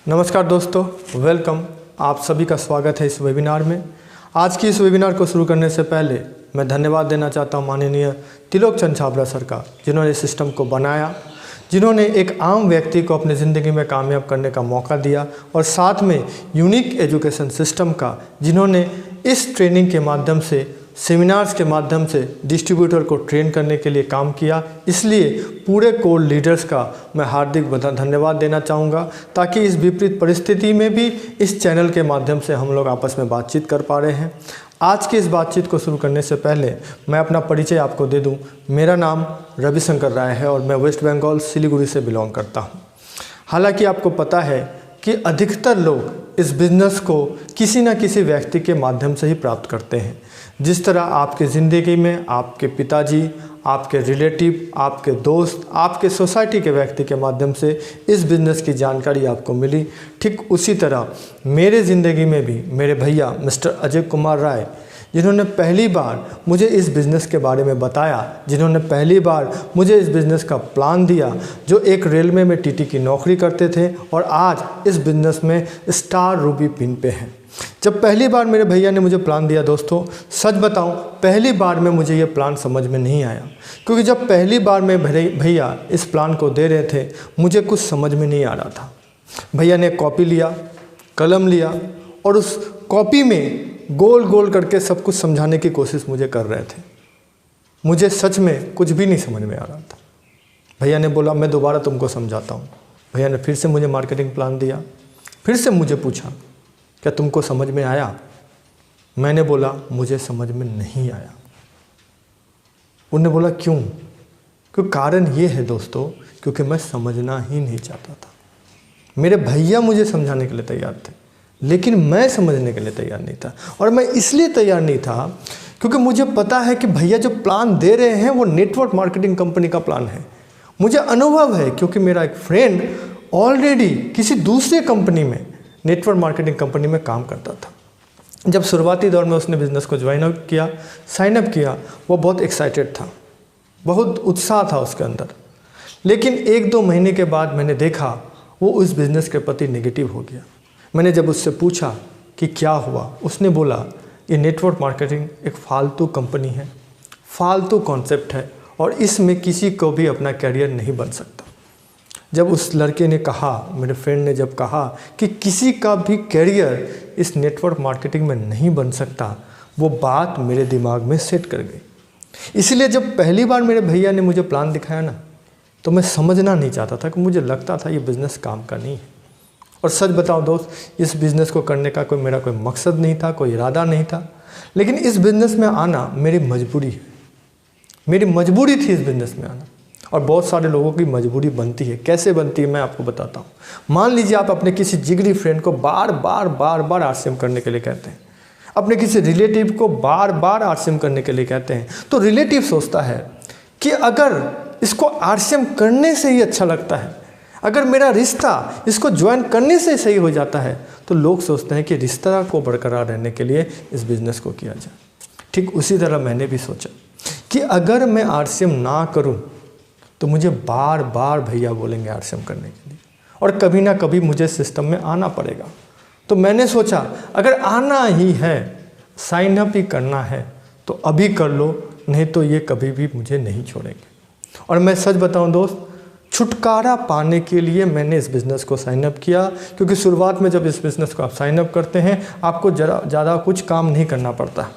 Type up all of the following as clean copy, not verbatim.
नमस्कार दोस्तों, वेलकम। आप सभी का स्वागत है इस वेबिनार में। आज की इस वेबिनार को शुरू करने से पहले मैं धन्यवाद देना चाहता हूं माननीय त्रिलोक चंद छाबड़ा सर का, जिन्होंने इस सिस्टम को बनाया, जिन्होंने एक आम व्यक्ति को अपनी ज़िंदगी में कामयाब करने का मौका दिया और साथ में यूनिक एजुकेशन सिस्टम का, जिन्होंने इस ट्रेनिंग के माध्यम से, सेमिनार्स के माध्यम से डिस्ट्रीब्यूटर को ट्रेन करने के लिए काम किया। इसलिए पूरे कोर लीडर्स का मैं हार्दिक धन्यवाद देना चाहूँगा, ताकि इस विपरीत परिस्थिति में भी इस चैनल के माध्यम से हम लोग आपस में बातचीत कर पा रहे हैं। आज की इस बातचीत को शुरू करने से पहले मैं अपना परिचय आपको दे दूं। मेरा नाम रविशंकर राय है और मैं वेस्ट बंगाल सिलीगुड़ी से बिलोंग करता हूं। हालांकि आपको पता है कि अधिकतर लोग इस बिज़नेस को किसी न किसी व्यक्ति के माध्यम से ही प्राप्त करते हैं। जिस तरह आपकी ज़िंदगी में आपके पिताजी, आपके रिलेटिव, आपके दोस्त, आपके सोसाइटी के व्यक्ति के माध्यम से इस बिज़नेस की जानकारी आपको मिली, ठीक उसी तरह मेरे ज़िंदगी में भी मेरे भैया मिस्टर अजय कुमार राय, जिन्होंने पहली बार मुझे इस बिज़नेस के बारे में बताया, जिन्होंने पहली बार मुझे इस बिज़नेस का प्लान दिया, जो एक रेलवे में टीटी की नौकरी करते थे और आज इस बिज़नेस में स्टार रूबी पिन पे हैं। जब पहली बार मेरे भैया ने मुझे प्लान दिया दोस्तों, सच बताऊं, पहली बार में मुझे ये प्लान समझ में नहीं आया, क्योंकि जब पहली बार में भैया इस प्लान को दे रहे थे, मुझे कुछ समझ में नहीं आ रहा था। भैया ने कॉपी लिया, कलम लिया और उस कॉपी में गोल गोल करके सब कुछ समझाने की कोशिश मुझे कर रहे थे। मुझे सच में कुछ भी नहीं समझ में आ रहा था। भैया ने बोला, मैं दोबारा तुमको समझाता हूँ। भैया ने फिर से मुझे मार्केटिंग प्लान दिया, फिर से मुझे पूछा, क्या तुमको समझ में आया? मैंने बोला, मुझे समझ में नहीं आया। उन्होंने बोला, क्यों? क्योंकि कारण ये है दोस्तों, क्योंकि मैं समझना ही नहीं चाहता था। मेरे भैया मुझे समझाने के लिए तैयार थे, लेकिन मैं समझने के लिए तैयार नहीं था। और मैं इसलिए तैयार नहीं था क्योंकि मुझे पता है कि भैया जो प्लान दे रहे हैं वो नेटवर्क मार्केटिंग कंपनी का प्लान है। मुझे अनुभव है, क्योंकि मेरा एक फ्रेंड ऑलरेडी किसी दूसरे कंपनी में, नेटवर्क मार्केटिंग कंपनी में काम करता था। जब शुरुआती दौर में उसने बिज़नेस को ज्वाइन अप किया, साइन अप किया, वो बहुत एक्साइटेड था, बहुत उत्साह था उसके अंदर। लेकिन 1-2 महीने के बाद मैंने देखा वो उस बिज़नेस के प्रति नेगेटिव हो गया। मैंने जब उससे पूछा कि क्या हुआ, उसने बोला, ये नेटवर्क मार्केटिंग एक फालतू कंपनी है, फालतू कॉन्सेप्ट है और इसमें किसी को भी अपना कैरियर नहीं बन सकता। जब उस लड़के ने कहा, मेरे फ्रेंड ने जब कहा कि किसी का भी कैरियर इस नेटवर्क मार्केटिंग में नहीं बन सकता, वो बात मेरे दिमाग में सेट कर गई। इसलिए जब पहली बार मेरे भैया ने मुझे प्लान दिखाया ना, तो मैं समझना नहीं चाहता था, कि मुझे लगता था ये बिज़नेस काम का नहीं है। और सच बताओ दोस्त, इस बिज़नेस को करने का मेरा कोई मकसद नहीं था, कोई इरादा नहीं था। लेकिन इस बिज़नेस में आना मेरी मजबूरी है, मेरी मजबूरी थी इस बिज़नेस में आना। और बहुत सारे लोगों की मजबूरी बनती है। कैसे बनती है मैं आपको बताता हूँ। मान लीजिए आप अपने किसी जिगरी फ्रेंड को बार बार आरसीएम करने के लिए कहते हैं, अपने किसी रिलेटिव को बार बार आरसीएम करने के लिए कहते हैं, तो रिलेटिव सोचता है कि अगर इसको आरसीएम करने से ही अच्छा लगता है, अगर मेरा रिश्ता इसको ज्वाइन करने से सही हो जाता है, तो लोग सोचते हैं कि रिश्ता को बरकरार रहने के लिए इस बिज़नेस को किया जाए। ठीक उसी तरह मैंने भी सोचा कि अगर मैं आरसीएम ना करूं, तो मुझे बार बार भैया बोलेंगे आरसीएम करने के लिए, और कभी ना कभी मुझे सिस्टम में आना पड़ेगा। तो मैंने सोचा, अगर आना ही है, साइन अप ही करना है, तो अभी कर लो, नहीं तो ये कभी भी मुझे नहीं छोड़ेंगे। और मैं सच बताऊं दोस्त, छुटकारा पाने के लिए मैंने इस बिज़नेस को साइन अप किया, क्योंकि शुरुआत में जब इस बिज़नेस को आप साइन अप करते हैं, आपको ज़्यादा कुछ काम नहीं करना पड़ता,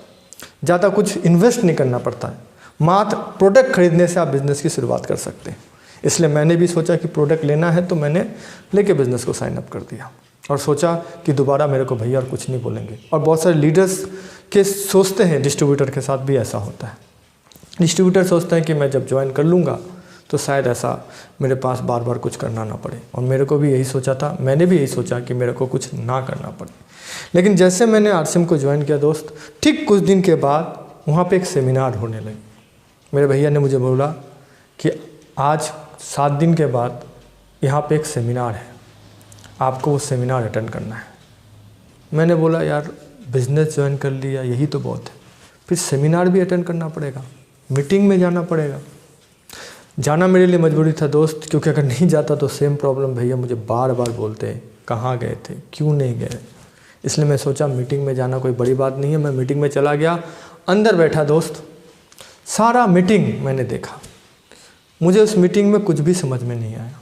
ज़्यादा कुछ इन्वेस्ट नहीं करना पड़ता है। मात्र प्रोडक्ट खरीदने से आप बिज़नेस की शुरुआत कर सकते हैं। इसलिए मैंने भी सोचा कि प्रोडक्ट लेना है, तो मैंने लेके बिज़नेस को साइन अप कर दिया और सोचा कि दोबारा मेरे को भैया और कुछ नहीं बोलेंगे। और बहुत सारे लीडर्स के सोचते हैं, डिस्ट्रीब्यूटर के साथ भी ऐसा होता है। डिस्ट्रीब्यूटर सोचते हैं कि मैं जब ज्वाइन कर लूँगा तो शायद ऐसा मेरे पास बार बार कुछ करना ना पड़े, और मेरे को भी यही सोचा था, मैंने भी यही सोचा कि मेरे को कुछ ना करना पड़े। लेकिन जैसे मैंने आरसीएम को ज्वाइन किया दोस्त, ठीक कुछ दिन के बाद वहाँ पे एक सेमिनार होने लगी। मेरे भैया ने मुझे बोला कि आज 7 दिन के बाद यहाँ पे एक सेमिनार है, आपको वो सेमिनार अटेंड करना है। मैंने बोला, यार बिज़नेस ज्वाइन कर लिया, यही तो बहुत है, फिर सेमिनार भी अटेंड करना पड़ेगा, मीटिंग में जाना पड़ेगा। जाना मेरे लिए मजबूरी था दोस्त, क्योंकि अगर नहीं जाता तो सेम प्रॉब्लम भैया मुझे बार बार बोलते हैं कहाँ गए थे, क्यों नहीं गए। इसलिए मैं सोचा मीटिंग में जाना कोई बड़ी बात नहीं है। मैं मीटिंग में चला गया, अंदर बैठा दोस्त, सारा मीटिंग मैंने देखा। मुझे उस मीटिंग में कुछ भी समझ में नहीं आया।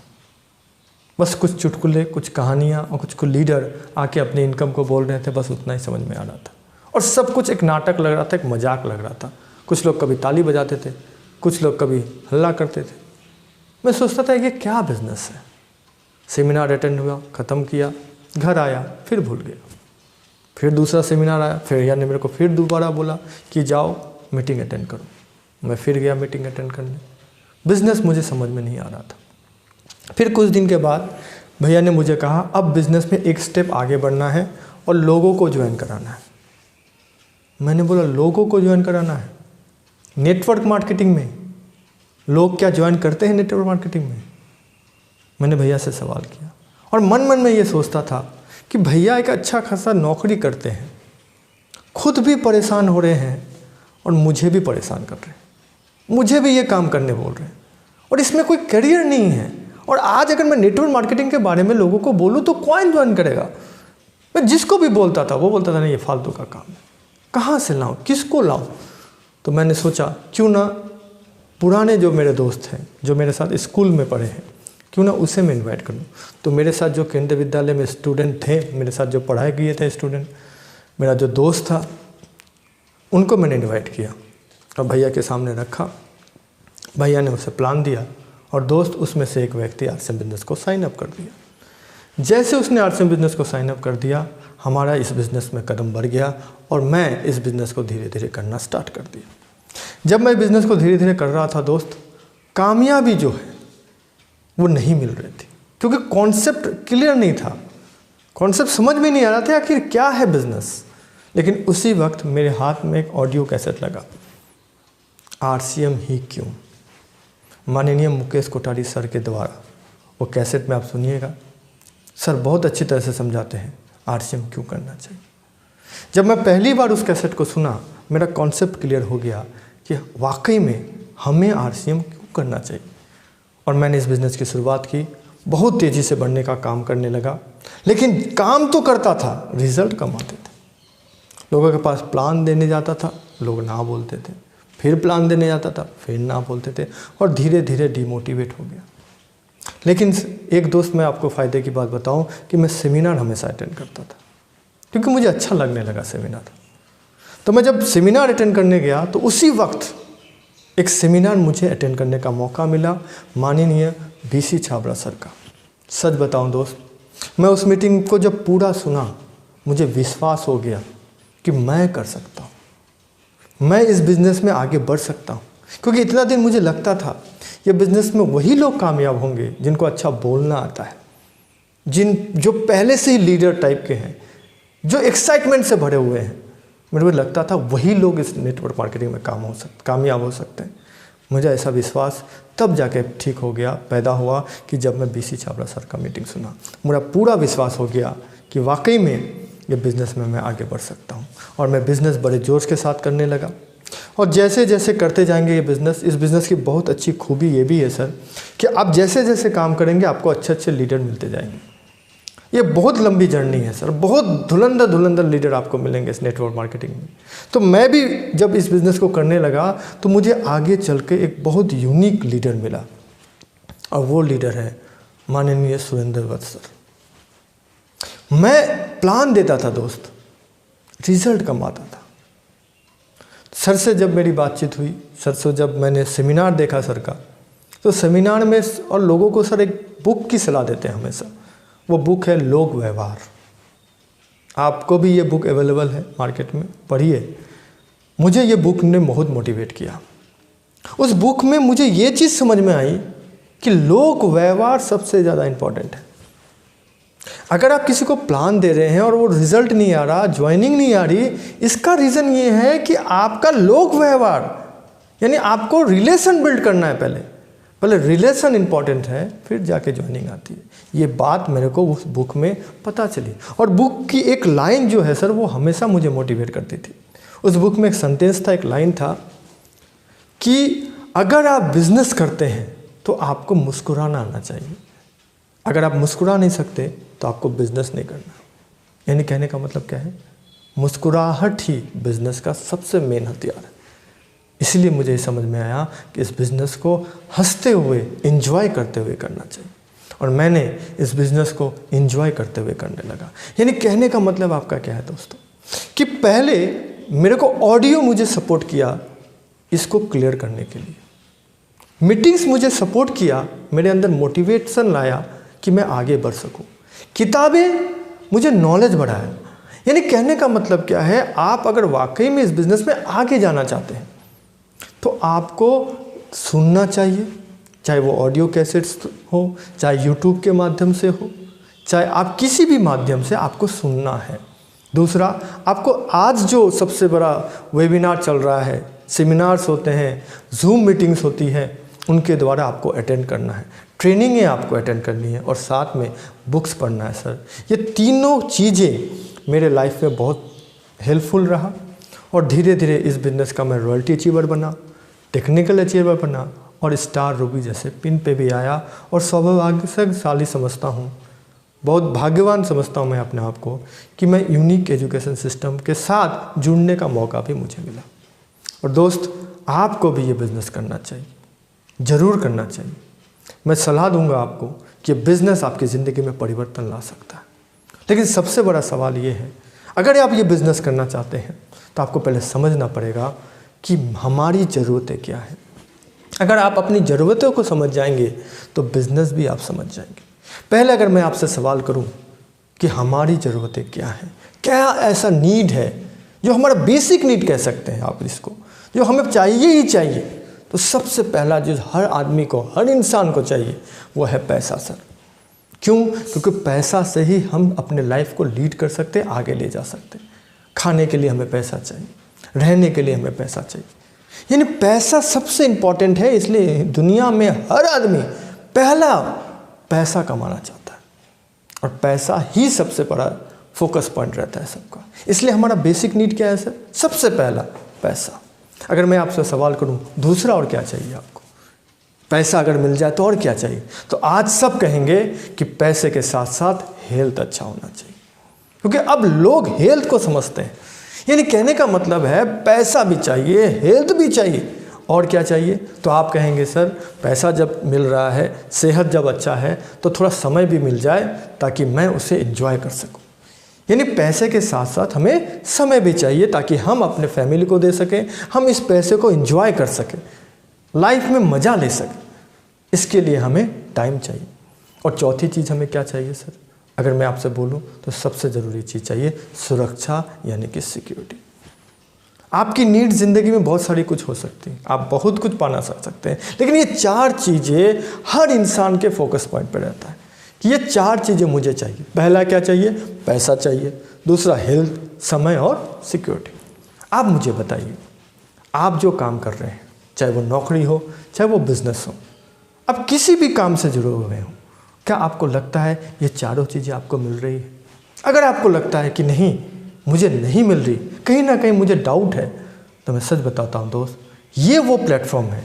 बस कुछ चुटकुले, कुछ कहानियाँ और कुछ लीडर आके अपनी इनकम को बोल रहे थे, बस उतना ही समझ में आ रहा था। और सब कुछ एक नाटक लग रहा था, एक मजाक लग रहा था। कुछ लोग कभी ताली बजाते थे, कुछ लोग कभी हल्ला करते थे। मैं सोचता था ये क्या बिजनेस है। सेमिनार अटेंड हुआ, ख़त्म किया, घर आया, फिर भूल गया। फिर दूसरा सेमिनार आया, फिर यार ने मेरे को फिर दोबारा बोला कि जाओ मीटिंग अटेंड करो। मैं फिर गया मीटिंग अटेंड करने। बिज़नेस मुझे समझ में नहीं आ रहा था। फिर कुछ दिन के बाद भैया ने मुझे कहा अब बिज़नेस में एक स्टेप आगे बढ़ना है और लोगों को ज्वाइन कराना है। मैंने बोला लोगों को ज्वाइन कराना है? नेटवर्क मार्केटिंग में लोग क्या ज्वाइन करते हैं नेटवर्क मार्केटिंग में? मैंने भैया से सवाल किया और मन मन में ये सोचता था कि भैया एक अच्छा खासा नौकरी करते हैं, खुद भी परेशान हो रहे हैं और मुझे भी परेशान कर रहे हैं, मुझे भी ये काम करने बोल रहे हैं और इसमें कोई करियर नहीं है। और आज अगर मैं नेटवर्क मार्केटिंग के बारे में लोगों को बोलूँ तो कौन ज्वाइन करेगा? मैं जिसको भी बोलता था वो बोलता था नहीं ये फालतू का काम है, कहाँ से लाऊं, किसको लाऊं? तो मैंने सोचा क्यों ना पुराने जो मेरे दोस्त हैं, जो मेरे साथ स्कूल में पढ़े हैं, क्यों ना उसे मैं इनवाइट कर लूँ। तो मेरे साथ जो केंद्रीय विद्यालय में स्टूडेंट थे, मेरे साथ जो पढ़ाई किए थे स्टूडेंट, मेरा जो दोस्त था, उनको मैंने इनवाइट किया और भैया के सामने रखा। भैया ने उसे प्लान दिया और दोस्त उसमें से एक व्यक्ति आरसीएम बिजनेस को साइन अप कर दिया। जैसे उसने आरसीएम बिजनेस को साइन अप कर दिया, हमारा इस बिज़नेस में कदम बढ़ गया और मैं इस बिज़नेस को धीरे धीरे करना स्टार्ट कर दिया। जब मैं बिज़नेस को धीरे धीरे कर रहा था दोस्त, कामयाबी जो है वो नहीं मिल रही थी, क्योंकि कॉन्सेप्ट क्लियर नहीं था, कॉन्सेप्ट समझ में नहीं आ रहा था आखिर क्या है बिज़नेस। लेकिन उसी वक्त मेरे हाथ में एक ऑडियो कैसेट लगा, आरसीएम ही क्यों, माननीय मुकेश कोठारी सर के द्वारा। वो कैसेट में आप सुनिएगा, सर बहुत अच्छी तरह से समझाते हैं आरसीएम क्यों करना चाहिए। जब मैं पहली बार उस कैसेट को सुना, मेरा कॉन्सेप्ट क्लियर हो गया कि वाकई में हमें आरसीएम क्यों करना चाहिए। और मैंने इस बिज़नेस की शुरुआत की, बहुत तेज़ी से बढ़ने का काम करने लगा। लेकिन काम तो करता था, रिजल्ट कम आते थे। लोगों के पास प्लान देने जाता था, लोग ना बोलते थे, फिर प्लान देने जाता था, फिर ना बोलते थे और धीरे धीरे डिमोटिवेट हो गया। लेकिन एक दोस्त, मैं आपको फ़ायदे की बात बताऊं कि मैं सेमिनार हमेशा अटेंड करता था, क्योंकि मुझे अच्छा लगने लगा सेमिनार। तो मैं जब सेमिनार अटेंड करने गया तो उसी वक्त एक सेमिनार मुझे अटेंड करने का मौका मिला, माननीय बीसी छाबड़ा सर का। सच बताऊं दोस्त, मैं उस मीटिंग को जब पूरा सुना, मुझे विश्वास हो गया कि मैं कर सकता हूँ, मैं इस बिज़नेस में आगे बढ़ सकता हूँ। क्योंकि इतना दिन मुझे लगता था ये बिज़नेस में वही लोग कामयाब होंगे जिनको अच्छा बोलना आता है, जो पहले से ही लीडर टाइप के हैं, जो एक्साइटमेंट से भरे हुए हैं। मेरे को लगता था वही लोग इस नेटवर्क मार्केटिंग में कामयाब हो सकते हैं। मुझे ऐसा विश्वास तब जाके ठीक हो गया, पैदा हुआ कि जब मैं बीसी छाबड़ा सर का मीटिंग सुना। मेरा पूरा विश्वास हो गया कि वाकई में ये बिज़नेस में मैं आगे बढ़ सकता हूँ। और मैं बिज़नेस बड़े जोश के साथ करने लगा। और जैसे जैसे करते जाएंगे ये बिज़नेस, इस बिज़नेस की बहुत अच्छी खूबी ये भी है सर कि आप जैसे जैसे काम करेंगे आपको अच्छे अच्छे लीडर मिलते जाएंगे। ये बहुत लंबी जर्नी है सर, बहुत धुलंधर लीडर आपको मिलेंगे इस नेटवर्क मार्केटिंग में। तो मैं भी जब इस बिज़नेस को करने लगा तो मुझे आगे चल के एक बहुत यूनिक लीडर मिला और वो लीडर है माननीय सुरेंद्र वत्स सर। मैं प्लान देता था दोस्त, रिजल्ट कम आता था। सर से जब मेरी बातचीत हुई, सर से जब मैंने सेमिनार देखा सर का, तो सेमिनार में और लोगों को सर एक बुक की सलाह देते हैं हमेशा। वो बुक है लोक व्यवहार। आपको भी ये बुक अवेलेबल है मार्केट में, पढ़िए। मुझे ये बुक ने बहुत मोटिवेट किया। उस बुक में मुझे ये चीज़ समझ में आई कि लोक व्यवहार सबसे ज़्यादा इम्पॉर्टेंट है। अगर आप किसी को प्लान दे रहे हैं और वो रिजल्ट नहीं आ रहा, ज्वाइनिंग नहीं आ रही, इसका रीज़न ये है कि आपका लोक व्यवहार, यानी आपको रिलेशन बिल्ड करना है। पहले रिलेशन इंपॉर्टेंट है, फिर जाके ज्वाइनिंग आती है। ये बात मेरे को उस बुक में पता चली। और बुक की एक लाइन जो है सर, वो हमेशा मुझे मोटिवेट करती थी। उस बुक में एक सेंटेंस था, एक लाइन था कि अगर आप बिजनेस करते हैं तो आपको मुस्कुराना आना चाहिए। अगर आप मुस्कुरा नहीं सकते तो आपको बिजनेस नहीं करना। यानी कहने का मतलब क्या है, मुस्कुराहट ही बिजनेस का सबसे मेन हथियार है। इसलिए मुझे ये समझ में आया कि इस बिज़नेस को हंसते हुए, एंजॉय करते हुए करना चाहिए, और मैंने इस बिज़नेस को एंजॉय करते हुए करने लगा। यानी कहने का मतलब आपका क्या है दोस्तों, कि पहले मेरे को ऑडियो मुझे सपोर्ट किया इसको क्लियर करने के लिए, मीटिंग्स मुझे सपोर्ट किया, मेरे अंदर मोटिवेशन लाया कि मैं आगे बढ़ सकूं, किताबें मुझे नॉलेज बढ़ाया। यानी कहने का मतलब क्या है, आप अगर वाकई में इस बिज़नेस में आगे जाना चाहते हैं तो आपको सुनना चाहिए, चाहे वो ऑडियो कैसेट्स हो, चाहे यूट्यूब के माध्यम से हो, चाहे आप किसी भी माध्यम से आपको सुनना है। दूसरा, आपको आज जो सबसे बड़ा वेबिनार चल रहा है, सेमिनार्स होते हैं, जूम मीटिंग्स होती हैं, उनके द्वारा आपको अटेंड करना है, ट्रेनिंगें आपको अटेंड करनी है, और साथ में बुक्स पढ़ना है। सर, ये तीनों चीज़ें मेरे लाइफ में बहुत हेल्पफुल रहा, और धीरे धीरे इस बिज़नेस का मैं रॉयल्टी अचीवर बना, टेक्निकल अचीवर बना, और स्टार रूबी जैसे पिन पे भी आया। और सौभाग्यशाली समझता हूँ, बहुत भाग्यवान समझता हूँ मैं अपने आप को, कि मैं यूनिक एजुकेशन सिस्टम के साथ जुड़ने का मौका भी मुझे मिला। और दोस्त, आपको भी ये बिज़नेस करना चाहिए, ज़रूर करना चाहिए। मैं सलाह दूंगा आपको कि बिज़नेस आपकी ज़िंदगी में परिवर्तन ला सकता है। लेकिन सबसे बड़ा सवाल ये है, अगर आप ये बिज़नेस करना चाहते हैं तो आपको पहले समझना पड़ेगा कि हमारी ज़रूरतें क्या हैं। अगर आप अपनी ज़रूरतों को समझ जाएंगे तो बिज़नेस भी आप समझ जाएंगे। पहले अगर मैं आपसे सवाल करूं कि हमारी ज़रूरतें क्या हैं, क्या ऐसा नीड है जो हमारा बेसिक नीड कह सकते हैं आप इसको, जो हमें चाहिए ही चाहिए, तो सबसे पहला जो हर आदमी को, हर इंसान को चाहिए, वो है पैसा। सर, क्यों? क्योंकि पैसा से ही हम अपने लाइफ को लीड कर सकते, आगे ले जा सकते। खाने के लिए हमें पैसा चाहिए, रहने के लिए हमें पैसा चाहिए, यानी पैसा सबसे इम्पॉर्टेंट है। इसलिए दुनिया में हर आदमी पहला पैसा कमाना चाहता है, और पैसा ही सबसे बड़ा फोकस पॉइंट रहता है सबका। इसलिए हमारा बेसिक नीड क्या है सर? सबसे पहला पैसा। अगर मैं आपसे सवाल करूं दूसरा और क्या चाहिए आपको, पैसा अगर मिल जाए तो और क्या चाहिए, तो आज सब कहेंगे कि पैसे के साथ साथ हेल्थ अच्छा होना चाहिए, क्योंकि अब लोग हेल्थ को समझते हैं। यानी कहने का मतलब है पैसा भी चाहिए, हेल्थ भी चाहिए, और क्या चाहिए? तो आप कहेंगे सर पैसा जब मिल रहा है, सेहत जब अच्छा है, तो थोड़ा समय भी मिल जाए ताकि मैं उसे एंजॉय कर सकूं। यानी पैसे के साथ साथ हमें समय भी चाहिए ताकि हम अपने फैमिली को दे सकें, हम इस पैसे को एंजॉय कर सकें, लाइफ में मज़ा ले सकें। इसके लिए हमें टाइम चाहिए। और चौथी चीज़ हमें क्या चाहिए सर? अगर मैं आपसे बोलूं तो सबसे ज़रूरी चीज़ चाहिए सुरक्षा, यानी कि सिक्योरिटी। आपकी नीड ज़िंदगी में बहुत सारी कुछ हो सकती है, आप बहुत कुछ पाना सकते हैं, लेकिन ये चार चीज़ें हर इंसान के फोकस पॉइंट पर रहता है कि ये चार चीज़ें मुझे चाहिए। पहला क्या चाहिए? पैसा चाहिए। दूसरा हेल्थ, समय और सिक्योरिटी। आप मुझे बताइए, आप जो काम कर रहे हैं, चाहे वो नौकरी हो, चाहे वो बिज़नेस हो, आप किसी भी काम से जुड़े हुए हो, क्या आपको लगता है ये चारों चीज़ें आपको मिल रही है? अगर आपको लगता है कि नहीं, मुझे नहीं मिल रही, कहीं ना कहीं मुझे डाउट है, तो मैं सच बताता हूँ दोस्त, ये वो प्लेटफॉर्म है,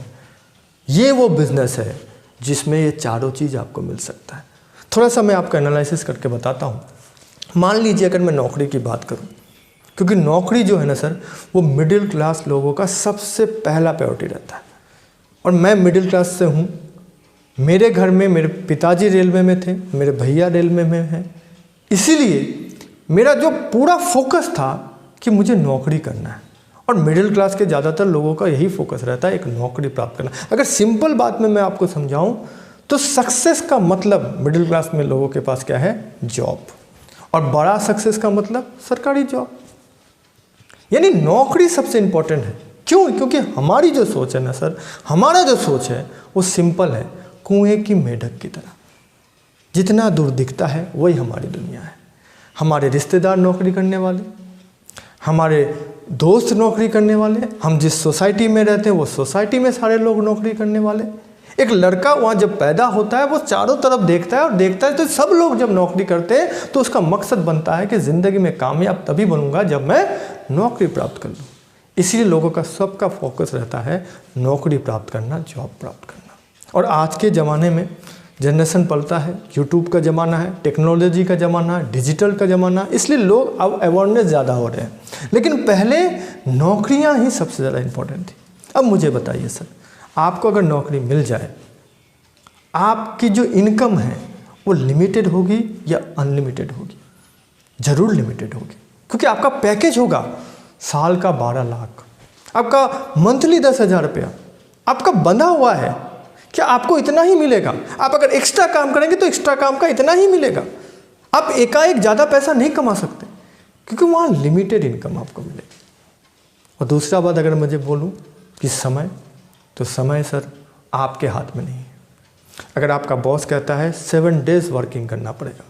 ये वो बिज़नेस है जिसमें ये चारों चीज़ आपको मिल सकता है। थोड़ा सा मैं आपका एनालिसिस करके बताता हूँ। मान लीजिए अगर मैं नौकरी की बात करूँ, क्योंकि नौकरी जो है ना सर, वो मिडिल क्लास लोगों का सबसे पहला प्रायोरिटी रहता है, और मैं मिडिल क्लास से हूँ। मेरे घर में मेरे पिताजी रेलवे में थे, मेरे भैया रेलवे में हैं, इसीलिए मेरा जो पूरा फोकस था कि मुझे नौकरी करना है। और मिडिल क्लास के ज़्यादातर लोगों का यही फोकस रहता है, एक नौकरी प्राप्त करना। अगर सिंपल बात में मैं आपको समझाऊं तो सक्सेस का मतलब मिडिल क्लास में लोगों के पास क्या है? जॉब। और बड़ा सक्सेस का मतलब सरकारी जॉब। यानी नौकरी सबसे इंपॉर्टेंट है। क्यों? क्योंकि हमारी जो सोच है ना सर, हमारा जो सोच है वो सिंपल है, कुएं की मेढक की तरह, जितना दूर दिखता है वही हमारी दुनिया है। हमारे रिश्तेदार नौकरी करने वाले, हमारे दोस्त नौकरी करने वाले, हम जिस सोसाइटी में रहते हैं वो सोसाइटी में सारे लोग नौकरी करने वाले। एक लड़का वहाँ जब पैदा होता है वो चारों तरफ देखता है, और देखता है तो सब लोग जब नौकरी करते हैं तो उसका मकसद बनता है कि ज़िंदगी में कामयाब तभी बनूंगा जब मैं नौकरी प्राप्त कर लूँ। इसीलिए लोगों का सबका फोकस रहता है नौकरी प्राप्त करना, जॉब प्राप्त करना। और आज के ज़माने में जनरेशन पलता है, यूट्यूब का ज़माना है, टेक्नोलॉजी का ज़माना है, डिजिटल का ज़माना है, इसलिए लोग अब अवेयरनेस ज़्यादा हो रहे हैं। लेकिन पहले नौकरियां ही सबसे ज़्यादा इम्पोर्टेंट थी। अब मुझे बताइए सर, आपको अगर नौकरी मिल जाए, आपकी जो इनकम है वो लिमिटेड होगी या अनलिमिटेड होगी? ज़रूर लिमिटेड होगी, क्योंकि आपका पैकेज होगा साल का 12 लाख, आपका मंथली 10,000 रुपया आपका बंधा हुआ है। क्या आपको इतना ही मिलेगा? आप अगर एक्स्ट्रा काम करेंगे तो एक्स्ट्रा काम का इतना ही मिलेगा। आप एकाएक ज़्यादा पैसा नहीं कमा सकते, क्योंकि वहाँ लिमिटेड इनकम आपको मिलेगी। और दूसरा बात अगर मुझे बोलूँ कि समय, तो समय सर आपके हाथ में नहीं है। अगर आपका बॉस कहता है 7 डेज़ वर्किंग करना पड़ेगा,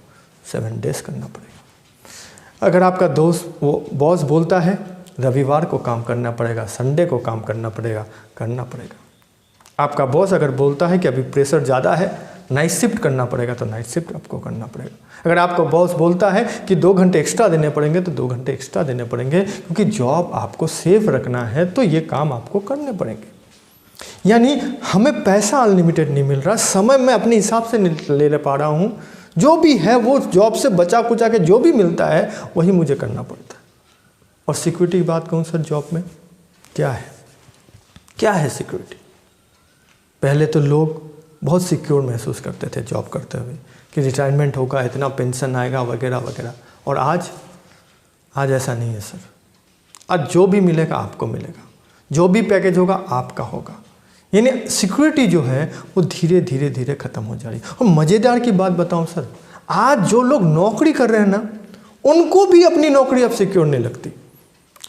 7 डेज़ करना पड़ेगा। अगर आपका बॉस बोलता है रविवार को काम करना पड़ेगा, संडे को काम करना पड़ेगा, करना पड़ेगा। आपका बॉस अगर बोलता है कि अभी प्रेशर ज़्यादा है, नाइट शिफ्ट करना पड़ेगा, तो नाइट शिफ्ट आपको करना पड़ेगा। अगर आपका बॉस बोलता है कि 2 घंटे एक्स्ट्रा देने पड़ेंगे, तो 2 घंटे एक्स्ट्रा देने पड़ेंगे, क्योंकि जॉब आपको सेफ रखना है, तो ये काम आपको करने पड़ेंगे। यानी हमें पैसा अनलिमिटेड नहीं मिल रहा, समय मैं अपने हिसाब से ले पा रहा हूँ। जो भी है वो जॉब से बचा कुचा के जो भी मिलता है वही मुझे करना पड़ता है। और सिक्योरिटी की बात कहूँ सर, जॉब में क्या है, क्या है सिक्योरिटी? पहले तो लोग बहुत सिक्योर महसूस करते थे जॉब करते हुए कि रिटायरमेंट होगा, इतना पेंशन आएगा वगैरह वगैरह। और आज ऐसा नहीं है सर। आज जो भी मिलेगा आपको मिलेगा, जो भी पैकेज होगा आपका होगा। यानी सिक्योरिटी जो है वो धीरे धीरे धीरे ख़त्म हो जा रही है। और मज़ेदार की बात बताऊं सर, आज जो लोग नौकरी कर रहे हैं ना, उनको भी अपनी नौकरी अब सिक्योर नहीं लगती।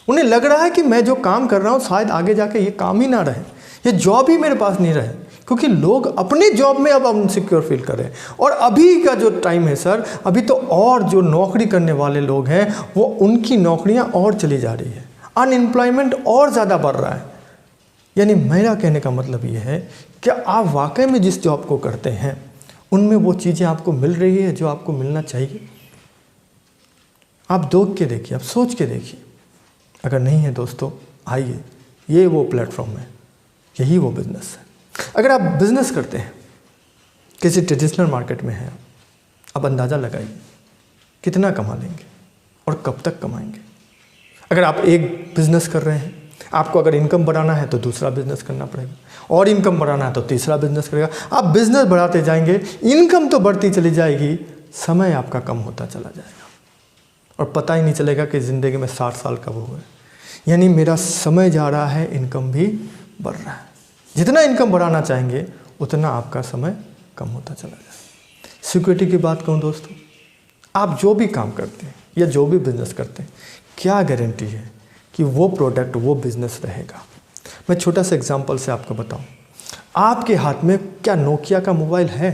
उन्हें लग रहा है कि मैं जो काम कर रहा हूँ शायद आगे जाके ये काम ही ना रहे, ये जॉब ही मेरे पास नहीं रहे, क्योंकि लोग अपने जॉब में अब अनसिक्योर फील कर रहे हैं। और अभी का जो टाइम है सर, अभी तो और जो नौकरी करने वाले लोग हैं वो उनकी नौकरियां और चली जा रही है, अनएम्प्लॉयमेंट और ज़्यादा बढ़ रहा है। यानी मेरा कहने का मतलब ये है कि आप वाकई में जिस जॉब को करते हैं उनमें वो चीज़ें आपको मिल रही है जो आपको मिलना चाहिए? आप देख के देखिए, आप सोच के देखिए। अगर नहीं है दोस्तों, आइए, ये वो प्लेटफॉर्म है, यही वो बिज़नेस है। अगर आप बिज़नेस करते हैं, किसी ट्रेडिशनल मार्केट में हैं, आप अंदाज़ा लगाइए कितना कमा लेंगे और कब तक कमाएंगे। अगर आप एक बिज़नेस कर रहे हैं, आपको अगर इनकम बढ़ाना है तो दूसरा बिज़नेस करना पड़ेगा, और इनकम बढ़ाना है तो तीसरा बिज़नेस करेगा। आप बिज़नेस बढ़ाते जाएंगे, इनकम तो बढ़ती चली जाएगी, समय आपका कम होता चला जाएगा और पता ही नहीं चलेगा कि ज़िंदगी में 60 साल कब हुए। यानी मेरा समय जा रहा है, इनकम भी बढ़ रहा है। जितना इनकम बढ़ाना चाहेंगे उतना आपका समय कम होता चला जाएगा। सिक्योरिटी की बात कहूँ दोस्तों, आप जो भी काम करते हैं या जो भी बिज़नेस करते हैं, क्या गारंटी है कि वो प्रोडक्ट, वो बिज़नेस रहेगा? मैं छोटा सा एग्जांपल से आपको बताऊं। आपके हाथ में क्या नोकिया का मोबाइल है?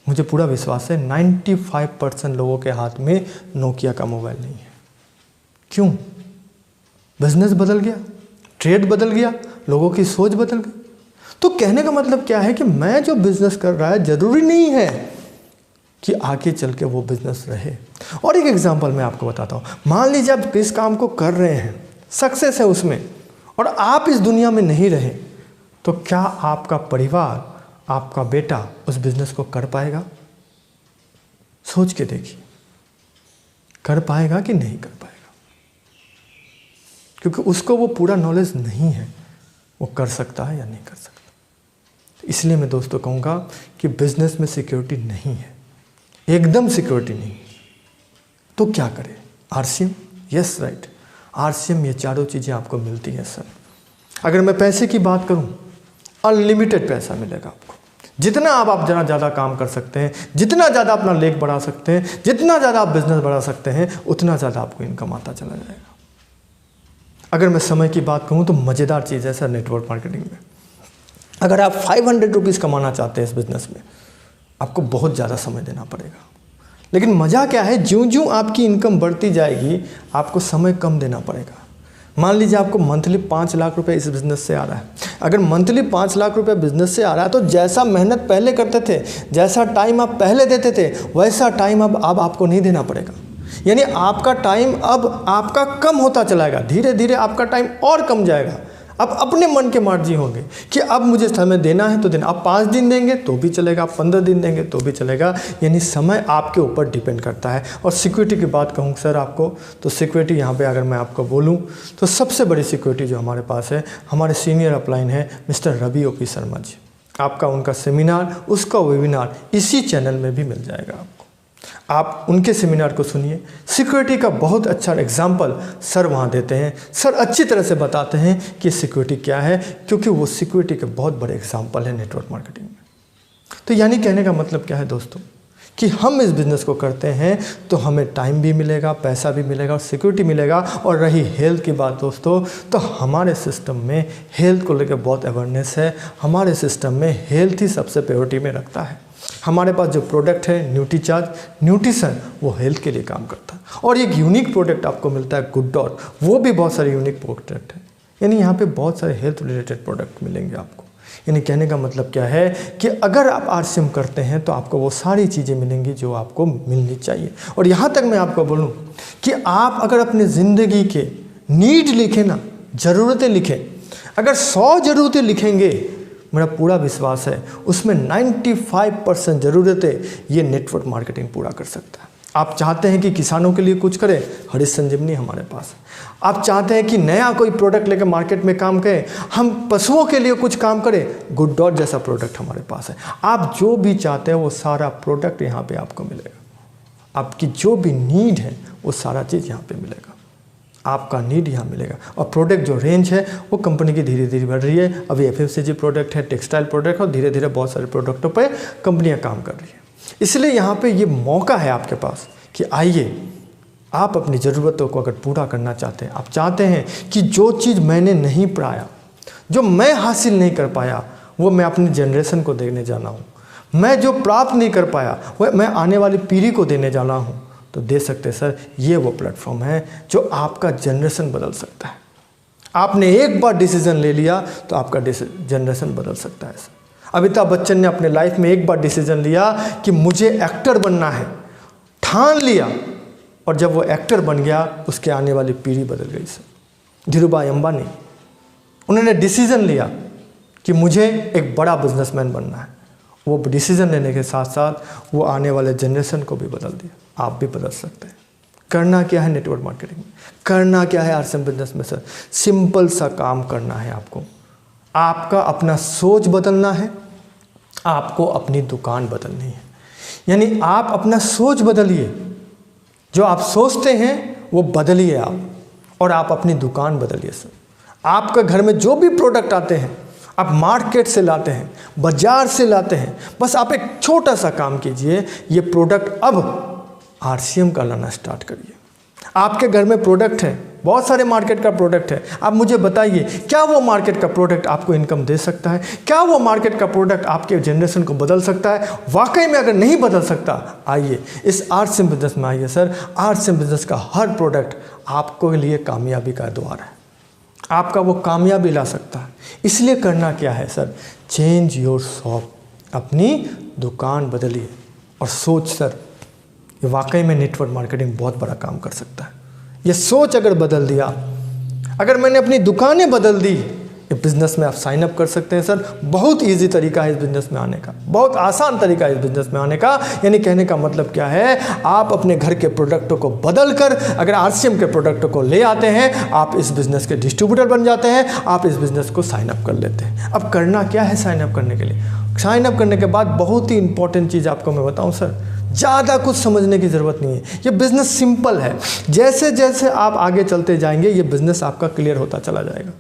मुझे पूरा विश्वास है 95% लोगों के हाथ में नोकिया का मोबाइल नहीं है। क्यों? बिज़नेस बदल गया, ट्रेड बदल गया, लोगों की सोच बदल गई। तो कहने का मतलब क्या है कि मैं जो बिज़नेस कर रहा है ज़रूरी नहीं है कि आगे चल के वो बिज़नेस रहे। और एक एग्जांपल मैं आपको बताता हूँ। मान लीजिए आप किस काम को कर रहे हैं, सक्सेस है उसमें, और आप इस दुनिया में नहीं रहे, तो क्या आपका परिवार, आपका बेटा उस बिज़नेस को कर पाएगा? सोच के देखिए, कर पाएगा कि नहीं कर पाएगा? क्योंकि उसको वो पूरा नॉलेज नहीं है, वो कर सकता है या नहीं कर सकता। तो इसलिए मैं दोस्तों कहूँगा कि बिज़नेस में सिक्योरिटी नहीं है, एकदम सिक्योरिटी नहीं। तो क्या करें? आरसीएम, यस राइट, आरसीएम, ये चारों चीज़ें आपको मिलती हैं सर। अगर मैं पैसे की बात करूं, अनलिमिटेड पैसा मिलेगा आपको। जितना आप ज़्यादा काम कर सकते हैं, जितना ज़्यादा अपना लेग बढ़ा सकते हैं, जितना ज़्यादा आप बिज़नेस बढ़ा सकते हैं, उतना ज़्यादा आपको इनकम आता चला जाएगा। अगर मैं समय की बात कहूँ तो मज़ेदार चीज़ है सर नेटवर्क मार्केटिंग में। अगर आप 500 रुपीज़ कमाना चाहते हैं इस बिज़नेस में, आपको बहुत ज़्यादा समय देना पड़ेगा। लेकिन मज़ा क्या है, ज्यों-ज्यों आपकी इनकम बढ़ती जाएगी आपको समय कम देना पड़ेगा। मान लीजिए आपको मंथली 5 लाख रुपए इस बिज़नेस से आ रहा है। अगर मंथली 5 लाख रुपए बिज़नेस से आ रहा है तो जैसा मेहनत पहले करते थे, जैसा टाइम आप पहले देते थे, वैसा टाइम अब आपको नहीं देना पड़ेगा। यानी आपका टाइम अब आपका कम होता चलाएगा, धीरे धीरे आपका टाइम और कम जाएगा। अब अपने मन के मर्जी होंगे कि अब मुझे समय देना है तो देना। आप 5 दिन देंगे तो भी चलेगा, आप 15 दिन देंगे तो भी चलेगा, यानी समय आपके ऊपर डिपेंड करता है। और सिक्योरिटी की बात कहूँ सर आपको, तो सिक्योरिटी यहाँ पे अगर मैं आपको बोलूँ तो सबसे बड़ी सिक्योरिटी जो हमारे पास है, हमारे सीनियर अपलाइन है मिस्टर रवि ओपी शर्मा जी। आपका उनका सेमिनार, उसका वेबिनार इसी चैनल में भी मिल जाएगा आपको। आप उनके सेमिनार को सुनिए। सिक्योरिटी का बहुत अच्छा एग्जाम्पल सर वहाँ देते हैं। सर अच्छी तरह से बताते हैं कि सिक्योरिटी क्या है, क्योंकि वो सिक्योरिटी के बहुत बड़े एग्जाम्पल हैं नेटवर्क मार्केटिंग में। तो यानी कहने का मतलब क्या है दोस्तों, कि हम इस बिज़नेस को करते हैं तो हमें टाइम भी मिलेगा, पैसा भी मिलेगा और सिक्योरिटी मिलेगा। और रही हेल्थ की बात दोस्तों, तो हमारे सिस्टम में हेल्थ को लेकर बहुत अवेयरनेस है। हमारे सिस्टम में हेल्थ ही सबसे प्रायोरिटी में रखता है। हमारे पास जो प्रोडक्ट है न्यूट्रीचार्ज न्यूट्रिशन, वो हेल्थ के लिए काम करता है। और एक यूनिक प्रोडक्ट आपको मिलता है गुड डॉट, वो भी बहुत सारे यूनिक प्रोडक्ट है। यानी यहाँ पे बहुत सारे हेल्थ रिलेटेड प्रोडक्ट मिलेंगे आपको। यानी कहने का मतलब क्या है कि अगर आप आरसीएम करते हैं तो आपको वो सारी चीज़ें मिलेंगी जो आपको मिलनी चाहिए। और यहाँ तक मैं आपको बोलूँ कि आप अगर अपने ज़िंदगी के नीड लिखें ना, ज़रूरतें लिखें, अगर 100 ज़रूरतें लिखेंगे, मेरा पूरा विश्वास है उसमें 95% ज़रूरतें ये नेटवर्क मार्केटिंग पूरा कर सकता है। आप चाहते हैं कि किसानों के लिए कुछ करें, हरीश संजीवनी हमारे पास है। आप चाहते हैं कि नया कोई प्रोडक्ट लेकर मार्केट में काम करें, हम पशुओं के लिए कुछ काम करें, गुड डॉट जैसा प्रोडक्ट हमारे पास है। आप जो भी चाहते हैं वो सारा प्रोडक्ट यहाँ पे आपको मिलेगा। आपकी जो भी नीड है वो सारा चीज़ यहाँ पे मिलेगा, आपका नीड यहाँ मिलेगा। और प्रोडक्ट जो रेंज है वो कंपनी की धीरे धीरे बढ़ रही है। अभी एफएमसीजी प्रोडक्ट है, टेक्सटाइल प्रोडक्ट है, और धीरे धीरे बहुत सारे प्रोडक्टों पे कंपनियाँ काम कर रही है। इसलिए यहाँ पे ये मौका है आपके पास कि आइए, आप अपनी ज़रूरतों को अगर पूरा करना चाहते हैं, आप चाहते हैं कि जो चीज़ मैंने नहीं पाया, जो मैं हासिल नहीं कर पाया, वो मैं अपनी जनरेशन को देने जाना हूँ, मैं जो प्राप्त नहीं कर पाया वो मैं आने वाली पीढ़ी को देने जाना हूँ, तो दे सकते हैं सर। ये वो प्लेटफॉर्म है जो आपका जनरेशन बदल सकता है। आपने एक बार डिसीजन ले लिया तो आपका जनरेशन बदल सकता है सर। अमिताभ बच्चन ने अपने लाइफ में एक बार डिसीजन लिया कि मुझे एक्टर बनना है, ठान लिया, और जब वो एक्टर बन गया उसके आने वाली पीढ़ी बदल गई सर। धीरूभाई अंबानी, उन्होंने डिसीजन लिया कि मुझे एक बड़ा बिजनेसमैन बनना है। वो डिसीजन लेने के साथ साथ वो आने वाले जनरेशन को भी बदल दिया। आप भी बदल सकते हैं। करना क्या है नेटवर्क मार्केटिंग में, करना क्या है आरसीएम बिजनेस में सर, सिंपल सा काम करना है आपको। आपका अपना सोच बदलना है, आपको अपनी दुकान बदलनी है। यानी आप अपना सोच बदलिए, जो आप सोचते हैं वो बदलिए आप, और आप अपनी दुकान बदलिए सर। आपका घर में जो भी प्रोडक्ट आते हैं आप मार्केट से लाते हैं, बाजार से लाते हैं, बस आप एक छोटा सा काम कीजिए, ये प्रोडक्ट अब आरसीएम का लाना स्टार्ट करिए। आपके घर में प्रोडक्ट है, बहुत सारे मार्केट का प्रोडक्ट है, आप मुझे बताइए क्या वो मार्केट का प्रोडक्ट आपको इनकम दे सकता है, क्या वो मार्केट का प्रोडक्ट आपके जनरेशन को बदल सकता है। वाकई में अगर नहीं बदल सकता, आइए इस आरसीएम बिजनेस में आइए सर। आरसीएम बिजनेस का हर प्रोडक्ट आपको लिए कामयाबी का द्वार है, आपका वो कामयाबी ला सकता है। इसलिए करना क्या है सर, चेंज योर शॉप, अपनी दुकान बदलिए और सोच सर, ये वाकई में नेटवर्क मार्केटिंग बहुत बड़ा काम कर सकता है। ये सोच अगर बदल दिया, अगर मैंने अपनी दुकानें बदल दी, ये बिज़नेस में आप साइन अप कर सकते हैं सर। बहुत इजी तरीका है इस बिज़नेस में आने का, बहुत आसान तरीका है इस बिज़नेस में आने का। यानी कहने का मतलब क्या है, आप अपने घर के प्रोडक्टों को बदल कर अगर आरसीएम के प्रोडक्टों को ले आते हैं, आप इस बिज़नेस के डिस्ट्रीब्यूटर बन जाते हैं, आप इस बिज़नेस को साइन अप कर लेते हैं। अब करना क्या है साइन अप करने के लिए, साइन अप करने के बाद बहुत ही इंपॉर्टेंट चीज़ आपको मैं बताऊँ सर, ज़्यादा कुछ समझने की ज़रूरत नहीं है। ये बिज़नेस सिंपल है। जैसे जैसे आप आगे चलते जाएंगे ये बिज़नेस आपका क्लियर होता चला जाएगा।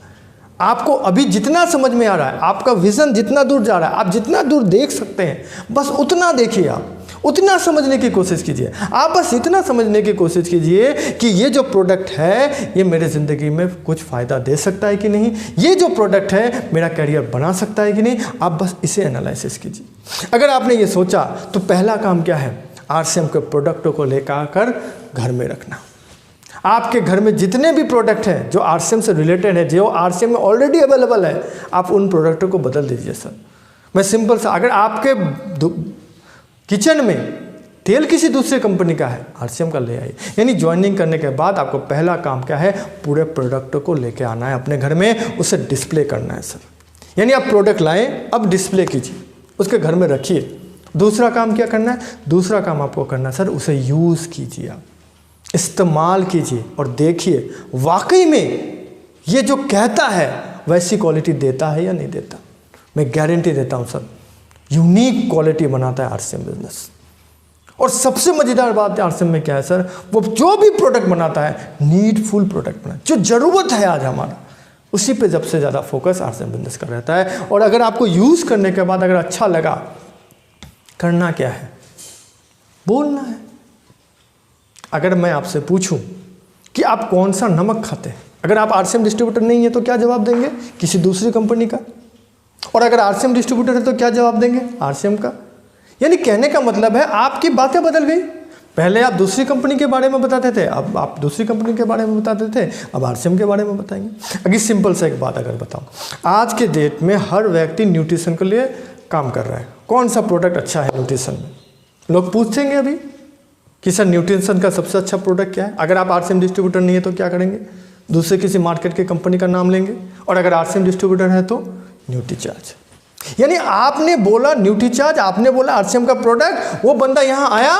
आपको अभी जितना समझ में आ रहा है, आपका विज़न जितना दूर जा रहा है, आप जितना दूर देख सकते हैं, बस उतना देखिए, आप उतना समझने की कोशिश कीजिए। आप बस इतना समझने की कोशिश कीजिए कि ये जो प्रोडक्ट है ये मेरे ज़िंदगी में कुछ फ़ायदा दे सकता है कि नहीं, ये जो प्रोडक्ट है मेरा करियर बना सकता है कि नहीं। आप बस इसे एनालिसिस कीजिए। अगर आपने ये सोचा तो पहला काम क्या है, आरसीएम के प्रोडक्टों को लेकर आकर घर में रखना। आपके घर में जितने भी प्रोडक्ट हैं जो आरसीएम से रिलेटेड है, जो आरसीएम में ऑलरेडी अवेलेबल है, आप उन प्रोडक्टों को बदल दीजिए सर। मैं सिंपल सा, अगर आपके किचन में तेल किसी दूसरे कंपनी का है, आरसीएम का ले आइए। यानी ज्वाइनिंग करने के बाद आपको पहला काम क्या है, पूरे प्रोडक्ट को लेके आना है अपने घर में, उसे डिस्प्ले करना है सर। यानी आप प्रोडक्ट लाएं, अब डिस्प्ले कीजिए, उसके घर में रखिए। दूसरा काम क्या करना है, दूसरा काम आपको करना है सर, उसे यूज़ कीजिए, आप इस्तेमाल कीजिए और देखिए वाकई में ये जो कहता है वैसी क्वालिटी देता है या नहीं देता। मैं गारंटी देता हूँ सर, यूनिक क्वालिटी बनाता है आरसीएम बिजनेस। और सबसे मज़ेदार बात आरसीएम में क्या है सर, वो जो भी प्रोडक्ट बनाता है नीडफुल प्रोडक्ट बनाता है, जो ज़रूरत है आज हमारा, उसी पे सबसे ज़्यादा फोकस आरसीएम बिजनेस का रहता है। और अगर आपको यूज़ करने के बाद अगर अच्छा लगा, करना क्या है, बोलना है। अगर मैं आपसे पूछूं कि आप कौन सा नमक खाते हैं, अगर आप आरसीएम डिस्ट्रीब्यूटर नहीं है तो क्या जवाब देंगे, किसी दूसरी कंपनी का। और अगर आरसीएम डिस्ट्रीब्यूटर है तो क्या जवाब देंगे, आरसीएम का। यानी कहने का मतलब है आपकी बातें बदल गई। पहले आप दूसरी कंपनी के बारे में बताते थे, अब आप दूसरी कंपनी के बारे में बताते थे, अब आरसीएम के बारे में बताएंगे। अगर सिंपल सा एक बात अगर बताऊं, आज के डेट में हर व्यक्ति न्यूट्रिशन के लिए काम कर रहा है। कौन सा प्रोडक्ट अच्छा है न्यूट्रिशन में, लोग पूछेंगे अभी कि सर न्यूट्रिशन का सबसे अच्छा प्रोडक्ट क्या है। अगर आप आरसीएम डिस्ट्रीब्यूटर नहीं है तो क्या करेंगे, दूसरे किसी मार्केट के कंपनी का नाम लेंगे। और अगर आरसीएम डिस्ट्रीब्यूटर है तो न्यूट्रीचार्ज। यानी आपने बोला न्यूट्रीचार्ज, आपने बोला आरसीएम का प्रोडक्ट, वो बंदा यहाँ आया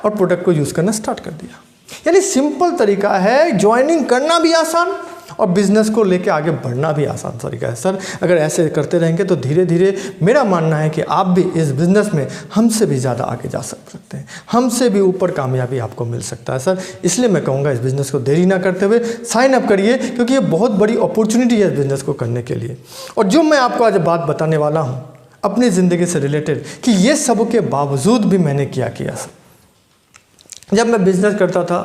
और प्रोडक्ट को यूज़ करना स्टार्ट कर दिया। यानी सिंपल तरीका है, ज्वाइनिंग करना भी आसान और बिजनेस को लेके आगे बढ़ना भी आसान तरीका है सर। अगर ऐसे करते रहेंगे तो धीरे धीरे मेरा मानना है कि आप भी इस बिज़नेस में हमसे भी ज़्यादा आगे जा सकते हैं, हमसे भी ऊपर कामयाबी आपको मिल सकता है सर। इसलिए मैं कहूँगा इस बिज़नेस को देरी ना करते हुए साइन अप करिए, क्योंकि ये बहुत बड़ी अपॉर्चुनिटी है इस बिज़नेस को करने के लिए। और जो मैं आपको आज बात बताने वाला हूँ अपनी ज़िंदगी से रिलेटेड, कि ये सब के बावजूद भी मैंने क्या किया सर। जब मैं बिज़नेस करता था